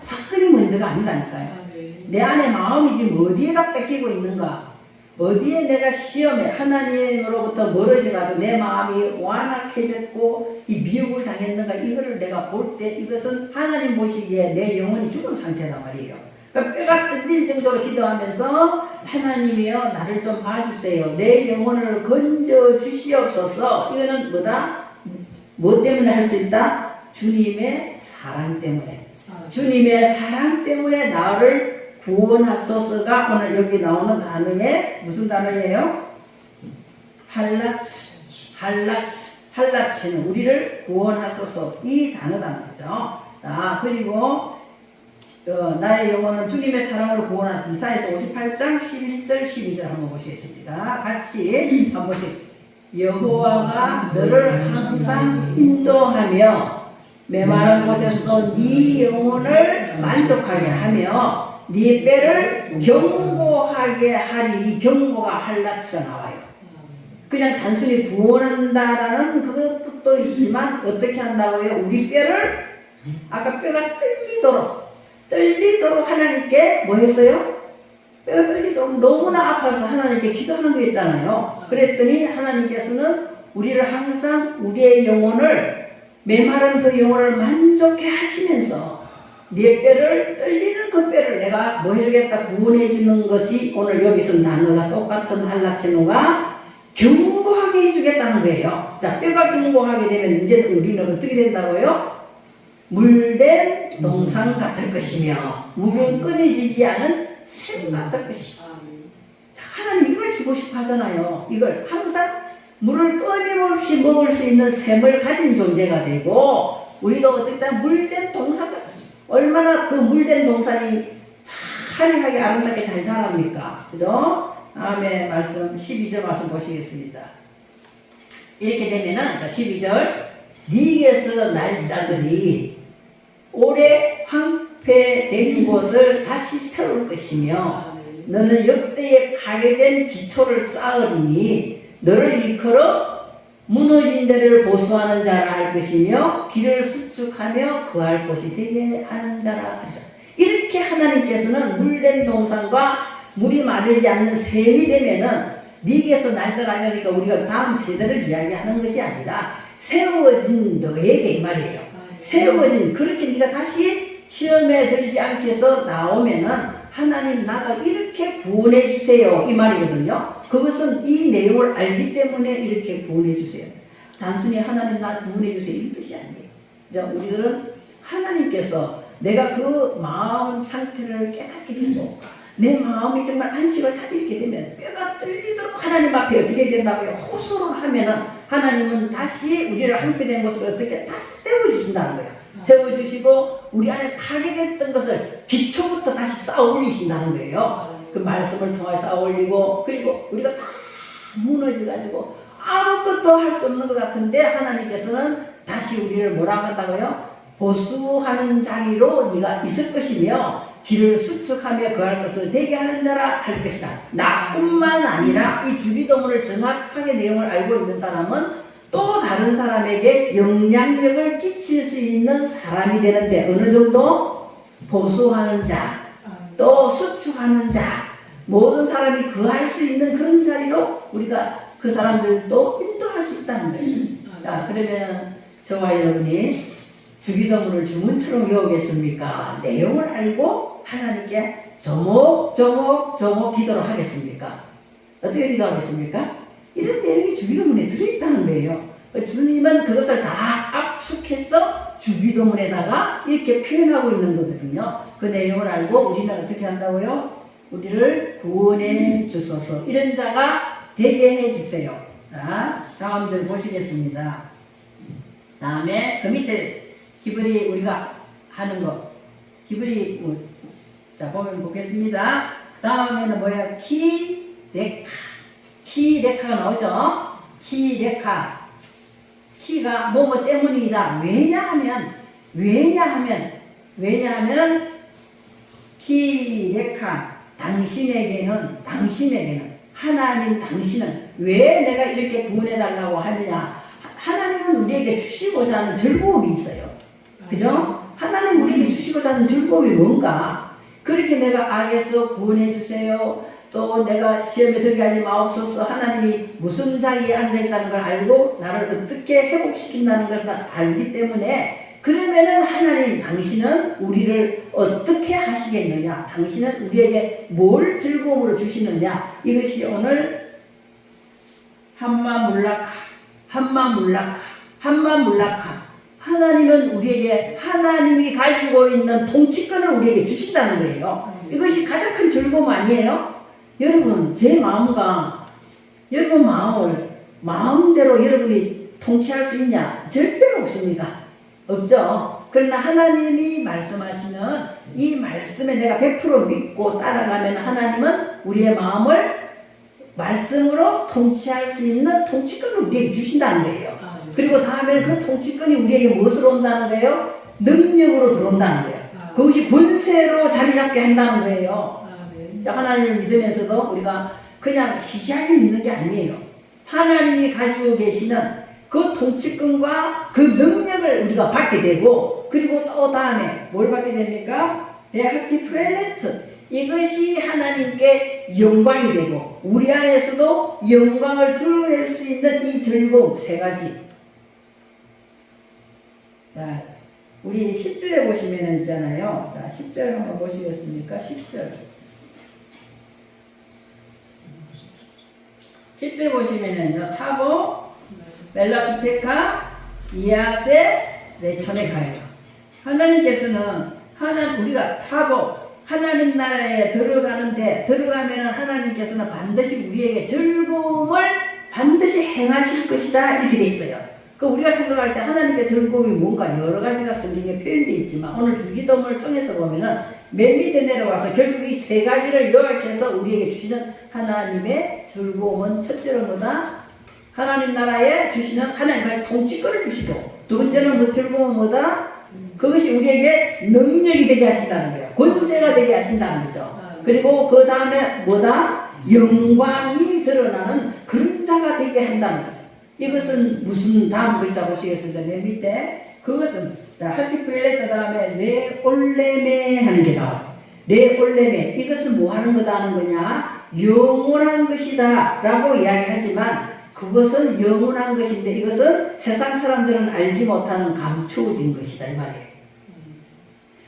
사건이 먼저가 아니다니까요. 내 안에 마음이 지금 어디에다 뺏기고 있는가? 어디에 내가 시험에 하나님으로부터 멀어져가지고 내 마음이 완악해졌고 이 미혹을 당했는가? 이거를 내가 볼 때 이것은 하나님 보시기에 내 영혼이 죽은 상태란 말이에요. 그러니까 뼈가 뚫릴 정도로 기도하면서 하나님이여 나를 좀 봐주세요. 내 영혼을 건져 주시옵소서. 이거는 뭐다? 뭐 때문에 할 수 있다? 주님의 사랑 때문에. 주님의 사랑 때문에 나를 구원하소서가 오늘 여기 나오는 단어에 무슨 단어예요? 할라치는 우리를 구원하소서 이 단어란 말이죠. 그리고 나의 영혼은 주님의 사랑으로 구원하소서. 이사야서 58장 11절 12절 한번 보시겠습니다. 같이 한 번씩. 여호와가 너를 항상 인도하며 메마른 곳에서도 네 영혼을 만족하게 하며 네 뼈를 견고하게 하리니. 경고가 할라치가 나와요. 그냥 단순히 구원한다라는 그 뜻도 있지만 어떻게 한다고요? 우리 뼈를 아까 뼈가 떨리도록 하나님께 뭐 했어요? 뼈가 떨리도록 너무나 아파서 하나님께 기도하는 거였잖아요. 그랬더니 하나님께서는 우리를 항상 우리의 영혼을 메마른 그 영혼을 만족해 하시면서 네 뼈를 떨리는 그 뼈를 내가 뭐 해주겠다 구원해 주는 것이 오늘 여기서 단어가 똑같은 할라체노가 견고하게 해주겠다는 거예요. 자, 뼈가 견고하게 되면 이제 우리는 어떻게 된다고요? 물된 동상 같을 것이며 물은 끊어지지 않은 샘 같을 것이다. 하나님 이걸 주고 싶어 하잖아요. 이걸 항상 물을 끊임없이 먹을 수 있는 샘을 가진 존재가 되고 우리가 어떻게 물된 동산 같은 얼마나 그 물된 동산이 화려하게 아름답게 잘 자랍니까? 그죠? 다음에 말씀 12절 말씀 보시겠습니다. 이렇게 되면은 자 12절 네게서 날 자들이 오래 황폐된 곳을 다시 세울 것이며 너는 역대에 가게 된 기초를 쌓으리니 너를 일컬어 무너진 데를 보수하는 자라 할 것이며 길을 수축하며 그할 곳이 되게 하는 자라 하리라. 이렇게 하나님께서는 물된 동산과 물이 마르지 않는 샘이 되면은 네게서 날짜라니까 우리가 다음 세대를 이야기하는 것이 아니라 세워진 너에게 이 말이에요. 세워진 그렇게 네가 다시 시험에 들지 않게 해서 나오면은 하나님 나가 이렇게 구원해 주세요 이 말이거든요. 그것은 이 내용을 알기 때문에 이렇게 구원해 주세요. 단순히 하나님 나 구원해 주세요 이 뜻이 아니에요. 자, 우리들은 하나님께서 내가 그 마음 상태를 깨닫게 되고 내 마음이 정말 안식을 다 잃게 되면 뼈가 뚫리도록 하나님 앞에 어떻게 된다고요? 호소를 하면은 하나님은 다시 우리를 함께 된 것을 어떻게 다시 세워주신다는 거예요. 세워주시고 우리 안에 파괴 됐던 것을 기초부터 다시 쌓아 올리신다는 거예요. 그 말씀을 통해 쌓아 올리고 그리고 우리가 다 무너져가지고 아무것도 할 수 없는 것 같은데 하나님께서는 다시 우리를 뭐라고 한다고요? 보수하는 자리로 네가 있을 것이며 길을 수축하며 거할 것을 되게 하는 자라 할 것이다. 나뿐만 아니라 이 주기도문을 정확하게 내용을 알고 있는 사람은 또 다른 사람에게 영향력을 끼칠 수 있는 사람이 되는데 어느 정도? 보수하는 자, 또 수축하는 자, 모든 사람이 거할 수 있는 그런 자리로 우리가 그 사람들도 인도할 수 있다는 거예요. 자, 그러면 저와 여러분이 주기도문을 주문처럼 외우겠습니까? 내용을 알고 하나님께 조목조목 기도를 하겠습니까? 어떻게 기도하겠습니까? 이런 내용이 주기도문에 들어있다는 거예요. 주님은 그것을 다 압축해서 주기도문에다가 이렇게 표현하고 있는 거거든요. 그 내용을 알고 우리는 어떻게 한다고요? 우리를 구원해 주소서. 이런 자가 되게 해주세요. 자, 다음 절 보시겠습니다. 다음에 그 밑에 히브리 우리가 하는 거 히브리 자 보면 보겠습니다. 그 다음에는 뭐야? 키레카가 나오죠. 키레카. 키가 뭐뭐 때문이다. 왜냐하면 키레카 당신에게는 하나님 당신은 왜 내가 이렇게 구원해 달라고 하느냐. 하나님은 우리에게 주시고자 하는 즐거움이 있어요. 그죠? 하나님 우리에게 주시고자 하는 즐거움이 뭔가? 그렇게 내가 악에서 구원해 주세요. 또 내가 시험에 들게 하지 마옵소서. 하나님이 무슨 자리에 앉아있다는 걸 알고 나를 어떻게 회복시킨다는 것을 알기 때문에 그러면은 하나님 당신은 우리를 어떻게 하시겠느냐. 당신은 우리에게 뭘 즐거움으로 주시느냐. 이것이 오늘 한마물라카. 하나님은 우리에게 하나님이 가지고 있는 통치권을 우리에게 주신다는 거예요. 이것이 가장 큰 즐거움 아니에요? 여러분 제 마음과 여러분 마음을 마음대로 여러분이 통치할 수 있냐? 절대로 없습니다. 없죠. 그러나 하나님이 말씀하시는 이 말씀에 내가 100% 믿고 따라가면 하나님은 우리의 마음을 말씀으로 통치할 수 있는 통치권을 우리에게 주신다는 거예요. 그리고 다음에는 그 통치권이 우리에게 무엇으로 온다는 거예요? 능력으로 들어온다는 거예요. 그것이 권세로 자리 잡게 한다는 거예요. 하나님을 믿으면서도 우리가 그냥 시시하게 믿는 게 아니에요. 하나님이 가지고 계시는 그 통치권과 그 능력을 우리가 받게 되고, 그리고 또 다음에 뭘 받게 됩니까? 하티프엘레트. 이것이 하나님께 영광이 되고 우리 안에서도 영광을 드러낼 수 있는 이 즐거움 세 가지. 자, 우리 10절에 보시면 있잖아요. 자, 10절 한번 보시겠습니까? 10절 보시면은요, 타보, 멜라부테카, 이아세, 레천에카예요. 하나님께서는 우리가 타보, 하나님 나라에 들어가면은 하나님께서는 반드시 우리에게 즐거움을 반드시 행하실 것이다. 이렇게 돼 있어요. 그 우리가 생각할 때 하나님의 즐거움이 뭔가 여러 가지가 성경에 표현되어 있지만 오늘 주기도문을 통해서 보면은 맨 밑에 내려와서 결국 이 세 가지를 요약해서 우리에게 주시는 하나님의 즐거움은 첫째로 뭐다? 하나님 나라에 주시는 하나님의 통치권을 주시고, 두 번째는 그 즐거움은 뭐다? 그것이 우리에게 능력이 되게 하신다는 거예요. 권세가 되게 하신다는 거죠. 그리고 그 다음에 뭐다? 영광이 드러나는 그런 자가 되게 한다는 거죠. 이것은 무슨 다음 글자 보시겠습니다. 맨 밑에 그것은 자 하티프엘레 다음에 레올레메 하는 게 나와요. 레올레메 이것은 뭐 하는 거다 하는 거냐? 영원한 것이다 라고 이야기하지만 그것은 영원한 것인데 이것은 세상 사람들은 알지 못하는 감추어진 것이다 이 말이에요.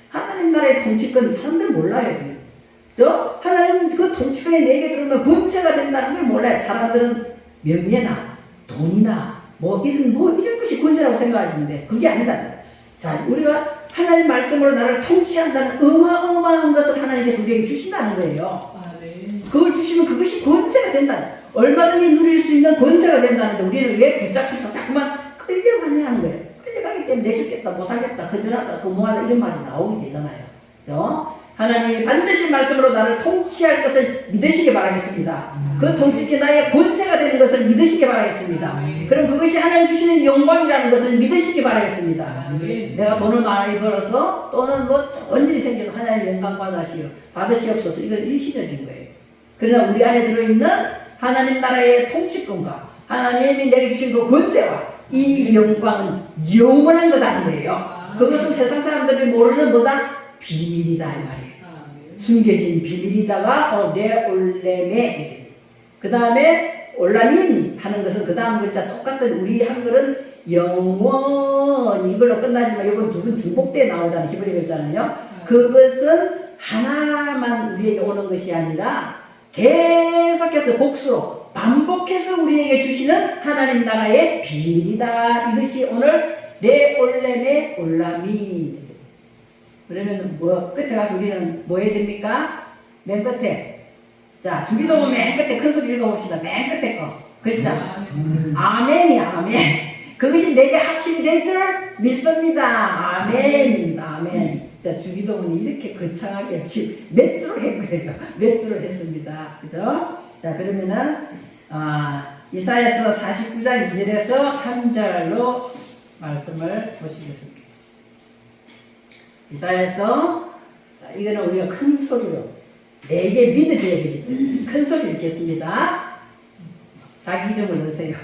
하나님 나라의 통치권 사람들 몰라요. 하나님 그 통치권이 내게 들어오면 권세가 된다는 걸 몰라요. 사람들은 명예나 돈이나 이런 것이 권세라고 생각하시는데 그게 아니다. 자, 우리가 하나님 말씀으로 나를 통치한다는 어마어마한 것을 하나님께서 우리에게 주신다는 거예요. 그걸 주시면 그것이 권세가 된다. 얼마든지 누릴 수 있는 권세가 된다는데 우리는 왜 붙잡혀서 자꾸만 끌려가냐 하는 거예요. 끌려가기 때문에 내 죽겠다, 못 살겠다, 허전하다, 허무하다 이런 말이 나오게 되잖아요. 그죠? 하나님이 반드시 말씀으로 나를 통치할 것을 믿으시기 바라겠습니다. 그 통치기 나의 권세가 되는 것을 믿으시기 바라겠습니다. 그럼 그것이 하나님 주시는 영광이라는 것을 믿으시기 바라겠습니다. 내가 돈을 많이 벌어서 또는 좋은 일이 생겨서 하나님 영광 받으시옵소서. 이건 일시적인 거예요. 그러나 우리 안에 들어있는 하나님 나라의 통치권과 하나님이 내게 주신 그 권세와 이 영광은 영원한 거다는 거예요. 그것은 세상 사람들이 모르는 뭐다? 비밀이다 이 말이에요. 숨겨진 비밀이다가 레올레메. 그 다음에 올라민 하는 것은 그 다음 글자 똑같은 우리 한글은 영원 이걸로 끝나지만 이건 두 번 중복돼 나오잖아요. 히브리 글자는요. 그것은 하나만 우리에게 오는 것이 아니라 계속해서 복수로 반복해서 우리에게 주시는 하나님 나라의 비밀이다. 이것이 오늘 레올레메 올라민. 그러면 끝에 가서 우리는 뭐 해야 됩니까? 맨 끝에. 자, 주기도문 맨 끝에 큰 소리 읽어봅시다. 맨 끝에 거. 글자. 아멘이 아멘. 그것이 내게 확실히 될 줄 믿습니다. 아멘. 아멘. 자, 주기도문이 이렇게 거창하게 몇 줄을 한 거예요. 몇 줄을 했습니다. 그죠? 자, 그러면은, 이사야서 49장 2절에서 3절로 말씀을 보시겠습니다. 이사야서, 자, 이거는 우리가 큰 소리로 내게 믿어줘야 되기 때문에 큰 소리 읽겠습니다. 자기 이름을 넣으세요.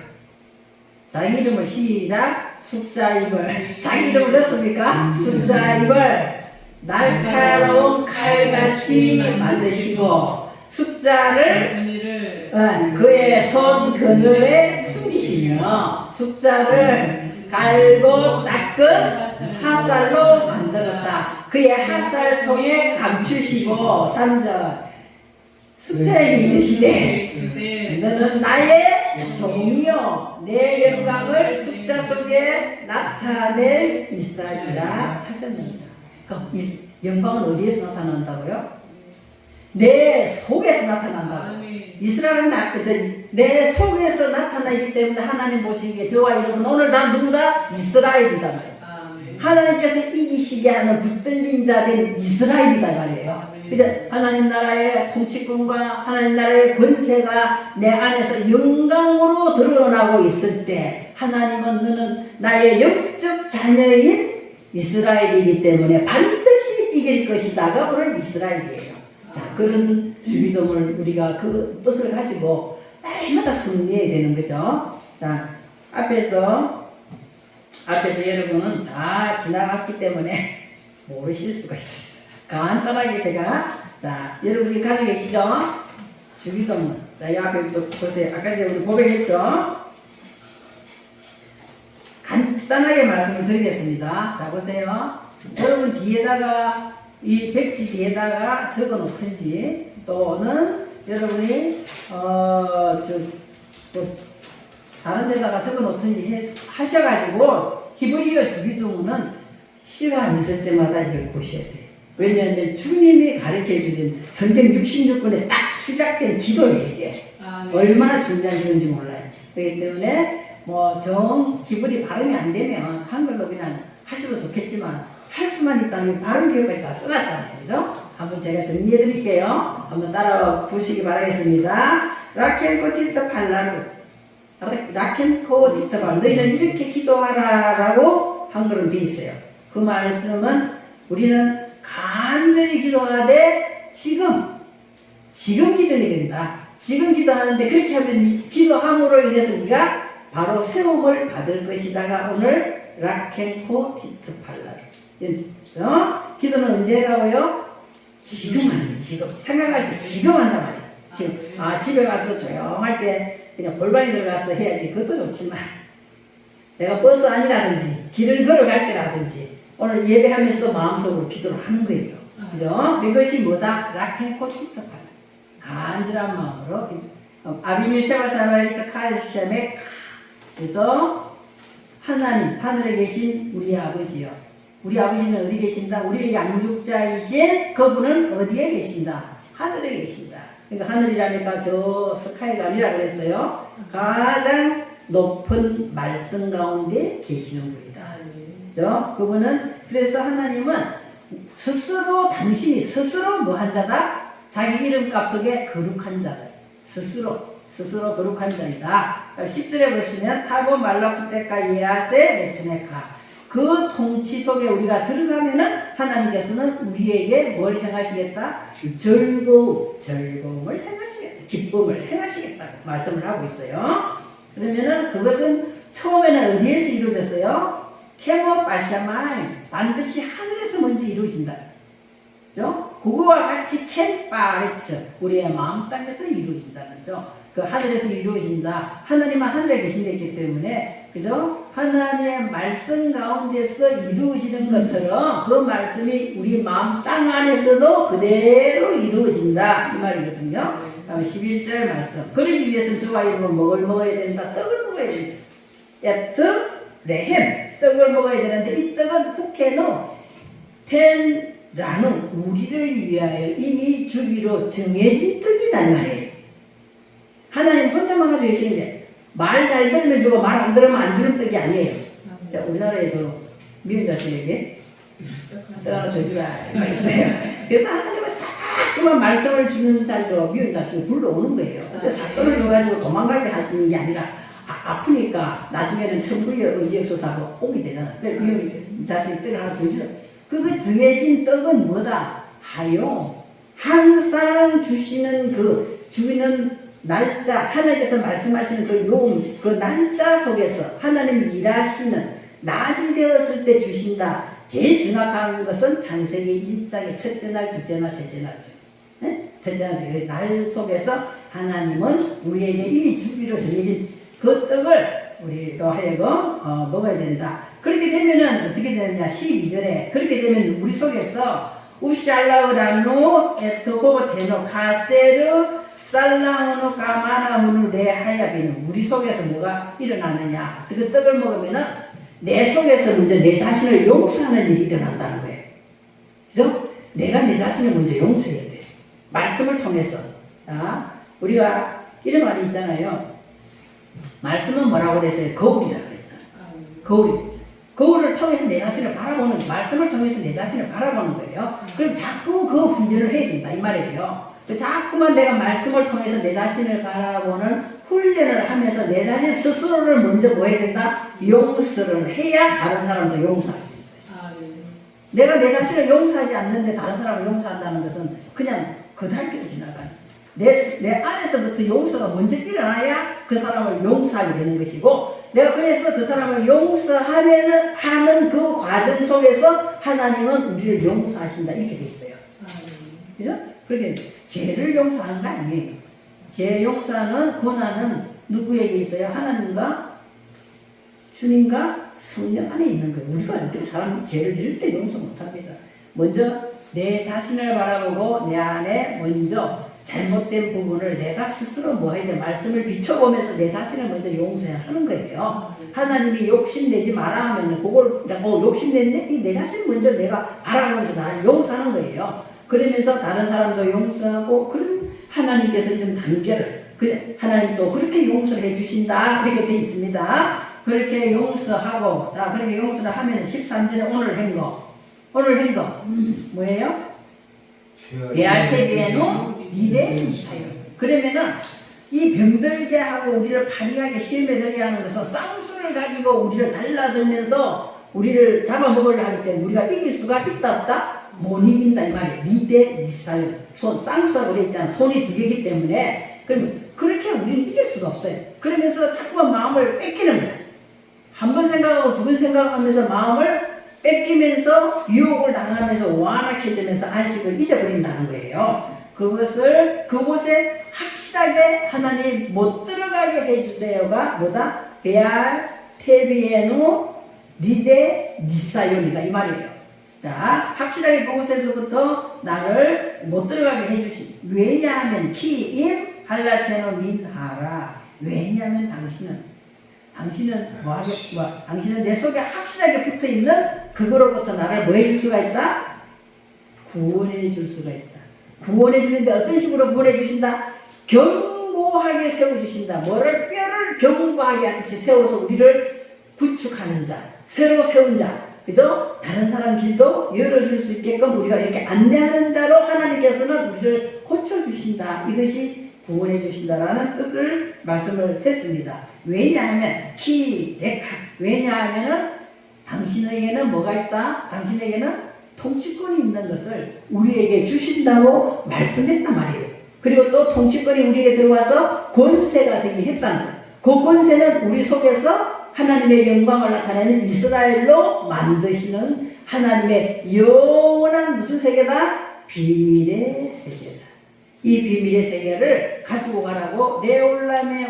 자기 이름을 시작. 숫자 입을. 자기 이름을 넣습니까? 숫자 입을 날카로운 칼같이 만드시고 숫자를 그의 손 그늘에 숨기시며 숫자를 갈고 닦은 화살로 만들었다. 그의 화살통에 감추시고 3절 숫자에 이르시되 너는 나의 종이요 내 영광을 숫자 속에 나타낼 이스라엘이라 하셨습니다. 그럼 이 영광은 어디에서 나타난다고요? 내 속에서 나타난다고. 이스라엘은 내 속에서 나타나기 때문에 하나님 보시기에 저와 여러분 오늘 다 누구다? 이스라엘이다 말이에요. 하나님께서 이기시게 하는 붙들린 자 된 이스라엘이다 말이에요. 이제 하나님 나라의 통치권과 하나님 나라의 권세가 내 안에서 영광으로 드러나고 있을 때 하나님은 너는 나의 영적 자녀인 이스라엘이기 때문에 반드시 이길 것이다가 오늘 이스라엘이에요. 자, 그런 주기도문을 우리가 그 뜻을 가지고 날마다 승리해야 되는 거죠. 자, 앞에서 여러분은 다 지나갔기 때문에 모르실 수가 있습니다. 간단하게 제가, 자, 여러분이 가지고 계시죠? 주기도문. 자, 이 앞에 또 보세요. 아까 제가 우리 고백했죠? 간단하게 말씀을 드리겠습니다. 자, 보세요. 여러분 뒤에다가, 이 백지 뒤에다가 적어 놓든지, 또는 여러분이, 다른 데다가 적어 놓든지 하셔가지고, 히브리어 주기도문은 시간 있을 때마다 이걸 보셔야 돼요. 왜냐하면 주님이 가르쳐 주신 성경 66권에 딱 수작된 기도예요, 이게. 얼마나 중요한 건지 몰라요. 그렇기 때문에, 히브리 발음이 안 되면 한글로 그냥 하셔도 좋겠지만, 할 수만 있다면 발음 기호까지 다 써놨잖아요. 그죠? 한번 제가 정리해 드릴게요. 한번 따라 보시기 바라겠습니다. 라켄코 티트 팔라루. 라켄코 티트 팔라루. 너희는 이렇게 기도하라라고 한글은 돼 있어요. 그 말씀은 우리는 간절히 기도하되 지금 기도해야 된다. 지금 기도하는데 그렇게 하면 기도함으로 인해서 네가 바로 세움을 받을 것이다가 오늘 라켄코 티트 팔라루. 기도는 언제 하라고요? 지금 하는 거예요. 지금 생각할 때 지금 한단 말이에요. 지금 집에 가서 조용할 때 그냥 골방에 들어가서 해야지. 그것도 좋지만 내가 버스 안이라든지 길을 걸어갈 때라든지 오늘 예배하면서도 마음속으로 기도를 하는 거예요. 그죠? 이것이 뭐다? 라켄코 티트 팔라루. 간절한 마음으로 아비뉴 샤바사바이트 카르시아메. 그래서 하나님 하늘에 계신 우리 아버지요. 우리 아버지는 어디 계신다? 우리의 양육자이신 그분은 어디에 계신다? 하늘에 계신다. 그러니까 하늘이라니까 저 스카이가 아니라 그랬어요. 가장 높은 말씀 가운데 계시는 분이다. 그죠? 그분은 그래서 하나님은 당신이 스스로 뭐한 자다? 자기 이름값 속에 거룩한 자다. 스스로 거룩한 자이다. 10절에 보시면 타고 말라쿠테카 예아세 메추네카. 그 통치 속에 우리가 들어가면은 하나님께서는 우리에게 뭘 행하시겠다? 즐거움을 행하시겠다. 기쁨을 행하시겠다고 말씀을 하고 있어요. 그러면은 그것은 처음에는 어디에서 이루어졌어요? 케모 바샤마이. 반드시 하늘에서 먼저 이루어진다. 그죠? 그거와 같이 켄파레츠. 우리의 마음 땅에서 이루어진다는 거죠. 그 하늘에서 이루어진다. 하나님은 하늘에 계신다기 때문에, 그죠? 하나님의 말씀 가운데서 이루어지는 것처럼 그 말씀이 우리 마음 땅 안에서도 그대로 이루어진다. 이 말이거든요. 11절 말씀. 그러기 위해서는 저와 여러분 뭘 먹어야 된다? 떡을 먹어야 된다. 야트 레헴. 떡을 먹어야 되는데 이 떡은 후케노 텐 라는 우리를 위하여 이미 주기로 정해진 떡이단 말이에요. 하나님 혼자만 가지고 계시는데 말 잘 들으면 주고 말 안 들으면 안 주는 떡이 아니에요. 자, 우리나라에도 미운 자식에게 떡 하나 줘주라 있어요. 그래서 하나님은 자꾸 자꾸만 말씀을 주는 자도 미운 자식이 불러오는 거예요. 어째 사건을 줘가지고 도망가게 하시는 게 아니라 아프니까 나중에는 천부의 의지 없어서 하고 오게 되잖아. 미운 자식이 떡을 하나 더 주는. 그거 정해진 떡은 뭐다? 하요. 항상 주시는 그 주는 날짜, 하나님께서 말씀하시는 그 날짜 속에서 하나님이 일하시는 낮이 되었을 때 주신다. 제일 정확한 것은 창세기 1장의 첫째 날, 둘째 날, 셋째 날이죠. 네? 첫째 날, 날 속에서 하나님은 우리에게 이미 주기로 정해진 그 떡을 우리로 하여금 먹어야 된다. 그렇게 되면은 어떻게 되느냐? 12절에 그렇게 되면 우리 속에서 우샬라우라노 에토고 테노 카세르 살라우노 까마나우누 레하야비는 우리 속에서 뭐가 일어나느냐? 그 떡을 먹으면은 내 속에서 먼저 내 자신을 용서하는 일이 일어난다는 거예요. 그죠? 내가 내 자신을 먼저 용서해야 돼. 말씀을 통해서. 자, 우리가 이런 말이 있잖아요. 말씀은 뭐라고 그랬어요? 거울이라고 그랬잖아요. 거울이. 거울을 통해서 내 자신을 바라보는, 말씀을 통해서 내 자신을 바라보는 거예요. 그럼 자꾸 그 훈련을 해야 된다. 이 말이에요. 자꾸만 내가 말씀을 통해서 내 자신을 바라보는 훈련을 하면서 내 자신 스스로를 먼저 뭐 해야 된다? 용서를 해야 다른 사람도 용서할 수 있어요. 내가 내 자신을 용서하지 않는데 다른 사람을 용서한다는 것은 그냥 그달기로 지나가는 내 안에서부터 용서가 먼저 일어나야 그 사람을 용서하게 되는 것이고 내가 그래서 그 사람을 하는 그 과정 속에서 하나님은 우리를 용서하신다 이렇게 돼 있어요. 그죠? 그렇게 죄를 용서하는 거 아니에요. 죄 용서하는 권한은 누구에게 있어요? 하나님과 주님과 성령 안에 있는 거예요. 우리가 이렇게 사람 죄를 지을 때 용서 못합니다. 먼저 내 자신을 바라보고 내 안에 먼저 잘못된 부분을 내가 스스로 뭐 해야 돼? 말씀을 비춰보면서 내 자신을 먼저 용서해야 하는 거예요. 하나님이 욕심내지 마라 하면 그걸 욕심냈네? 내 자신 먼저 내가 바라보면서 나를 용서하는 거예요. 그러면서 다른 사람도 용서하고 그런 하나님께서 이런 단계를 하나님 또 그렇게 용서를 해주신다 이렇게 되어 있습니다. 그렇게 용서하고 그렇게 용서를 하면 13절에 오늘 한 거 뭐예요? 베알테비에노 니데 이사요. 그러면은 이 병들게 하고 우리를 파리하게 시험에 들게 하는 것은 쌍수를 가지고 우리를 달라들면서 우리를 잡아먹으려 하기 때문에 우리가 이길 수가 있다 없다? 못 이긴다 이 말이에요. 니데 니사요. 쌍수라고 그랬잖아. 손이 두 개이기 때문에 그럼 그렇게 우리는 이길 수가 없어요. 그러면서 자꾸만 마음을 뺏기는 거야. 한 번 생각하고 두 번 생각하면서 마음을 뺏기면서 유혹을 당하면서 완악해지면서 안식을 잊어버린다는 거예요. 그곳에 확실하게 하나님 못 들어가게 해주세요가 뭐다? 베알 테비에노 니데 니사요이다 이 말이에요. 자, 확실하게 그곳에서부터 나를 못 들어가게 해주신. 왜냐하면 키임 할라체노 민하라. 왜냐하면 당신은 내 속에 확실하게 붙어 있는 그거로부터 나를 뭐 해줄 수가 있다? 구원해 줄 수가 있다. 구원해 주는데 어떤 식으로 구원해 주신다? 견고하게 세워주신다. 뭐를? 뼈를 견고하게 하듯이 세워서 우리를 구축하는 자, 새로 세운 자, 그죠? 다른 사람 길도 열어줄 수 있게끔 우리가 이렇게 안내하는 자로 하나님께서는 우리를 고쳐주신다. 이것이 구원해 주신다라는 뜻을 말씀을 했습니다. 왜냐하면 왜냐하면 당신에게는 뭐가 있다? 당신에게는 통치권이 있는 것을 우리에게 주신다고 말씀했단 말이에요. 그리고 또 통치권이 우리에게 들어와서 권세가 되게 했다는 거예요. 그 권세는 우리 속에서 하나님의 영광을 나타내는 이스라엘로 만드시는 하나님의 영원한 무슨 세계다? 비밀의 세계다. 이 비밀의 세계를 가지고 가라고 올람이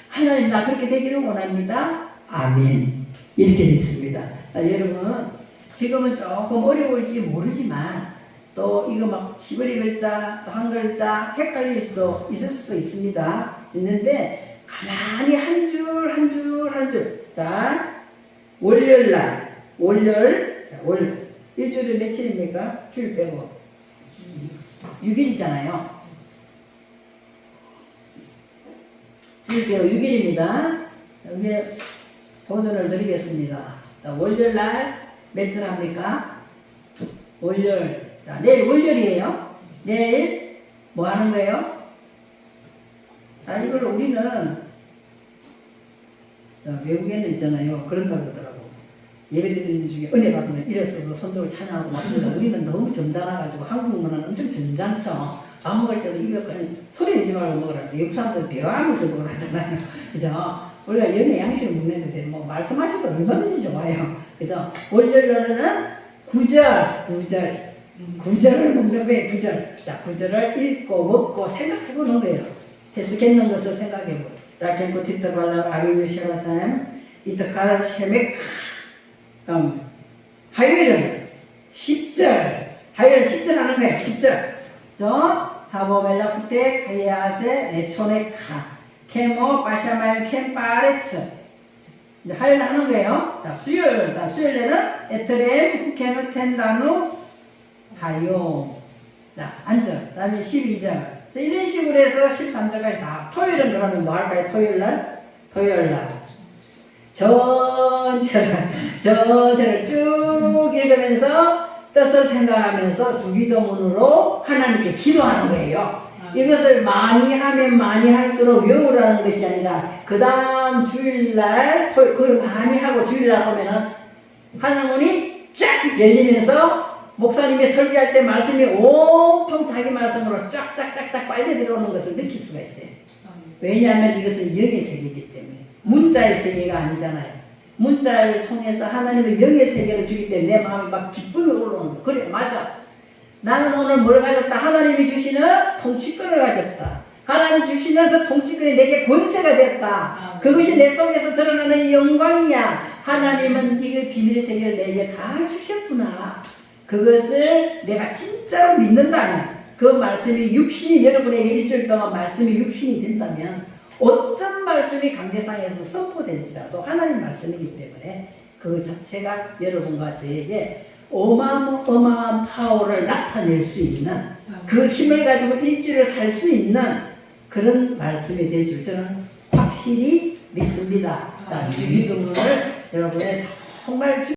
하나님 나 그렇게 되기를 원합니다. 아멘. 이렇게 됐습니다. 여러분 지금은 조금 어려울지 모르지만 또 이거 막 히브리 글자 또 한 글자 헷갈릴 수도 있을 수도 있는데 가만히 한 줄 자 월요일날 일주일에 며칠입니까? 줄 빼고 6일이잖아요. 줄 빼고 6일입니다. 여기에 도전을 드리겠습니다. 월요일날 몇 줄 합니까? 월요일. 자, 내일 월요일이에요. 내일 뭐 하는 거예요? 아, 이걸 우리는 외국에는 있잖아요. 그런다고 그러더라고. 예배드리는 중에 은혜 받으면 일어서서 손들고 찬양하고 막 그러는데 우리는 너무 점잖아가지고 한국 문화는 엄청 점잖죠. 밥 먹을 때도 입에 그냥 소리 내지 말고 먹으라는데 외국 사람들은 대화하면서 먹으라 하잖아요. 그죠? 우리가 연애 양식을 먹는데 뭐 말씀하셔도 얼마든지 좋아요. 그죠? 월요일날은 구절을 먹는 거예요. 구절. 자, 구절을 읽고 먹고 생각해보는 거예요. 해석했는 것을 생각해보고 라켄코 티타발라 아비뉴시라사엠 이타카라 셰메카 화요일은 10절 화요일 10절 하는 거예요. 10절 저 타보멜라 쿠테 카야세 네초네카 케모 파샤마일 캠파레츠 이제 화요일 하는 거예요. 자, 수요일에는 에트렘 후케노 텐다누 하요 자, 앉아. 그 다음에 12절 이런 식으로 해서 13절까지 다. 토요일은 그러면 뭐 할까요? 토요일날 전체를 쭉 읽으면서 뜻을 생각하면서 주기도문으로 하나님께 기도하는 거예요. 이것을 많이 하면 많이 할수록 외우라는 것이 아니라 그 다음 주일날 그걸 많이 하고 주일날 하면은 하나님이 쫙 열리면서 목사님이 설교할 때 말씀이 온통 자기 말씀으로 쫙쫙쫙쫙 빨려 들어오는 것을 느낄 수가 있어요. 왜냐하면 이것은 영의 세계이기 때문에 문자의 세계가 아니잖아요. 문자를 통해서 하나님의 영의 세계를 주기 때문에 내 마음이 막 기쁨이 올라오는 거. 그래 맞아. 나는 오늘 뭘 가졌다. 하나님이 주시는 통치권을 가졌다. 하나님 주시는 그 통치권이 내게 권세가 됐다. 그것이 내 속에서 드러나는 이 영광이야. 하나님은 이거 비밀의 세계를 내게 다 주셨구나. 그것을 내가 진짜로 믿는다면 그 말씀이 육신이 여러분에게 일주일 동안 말씀이 육신이 된다면 어떤 말씀이 강대상에서 선포될지라도 하나님 말씀이기 때문에 그 자체가 여러분과 저에게 어마어마한 파워를 나타낼 수 있는 그 힘을 가지고 일주일을 살 수 있는 그런 말씀이 될 줄 저는 확실히 믿습니다. 자, 주기도문을 여러분의 정말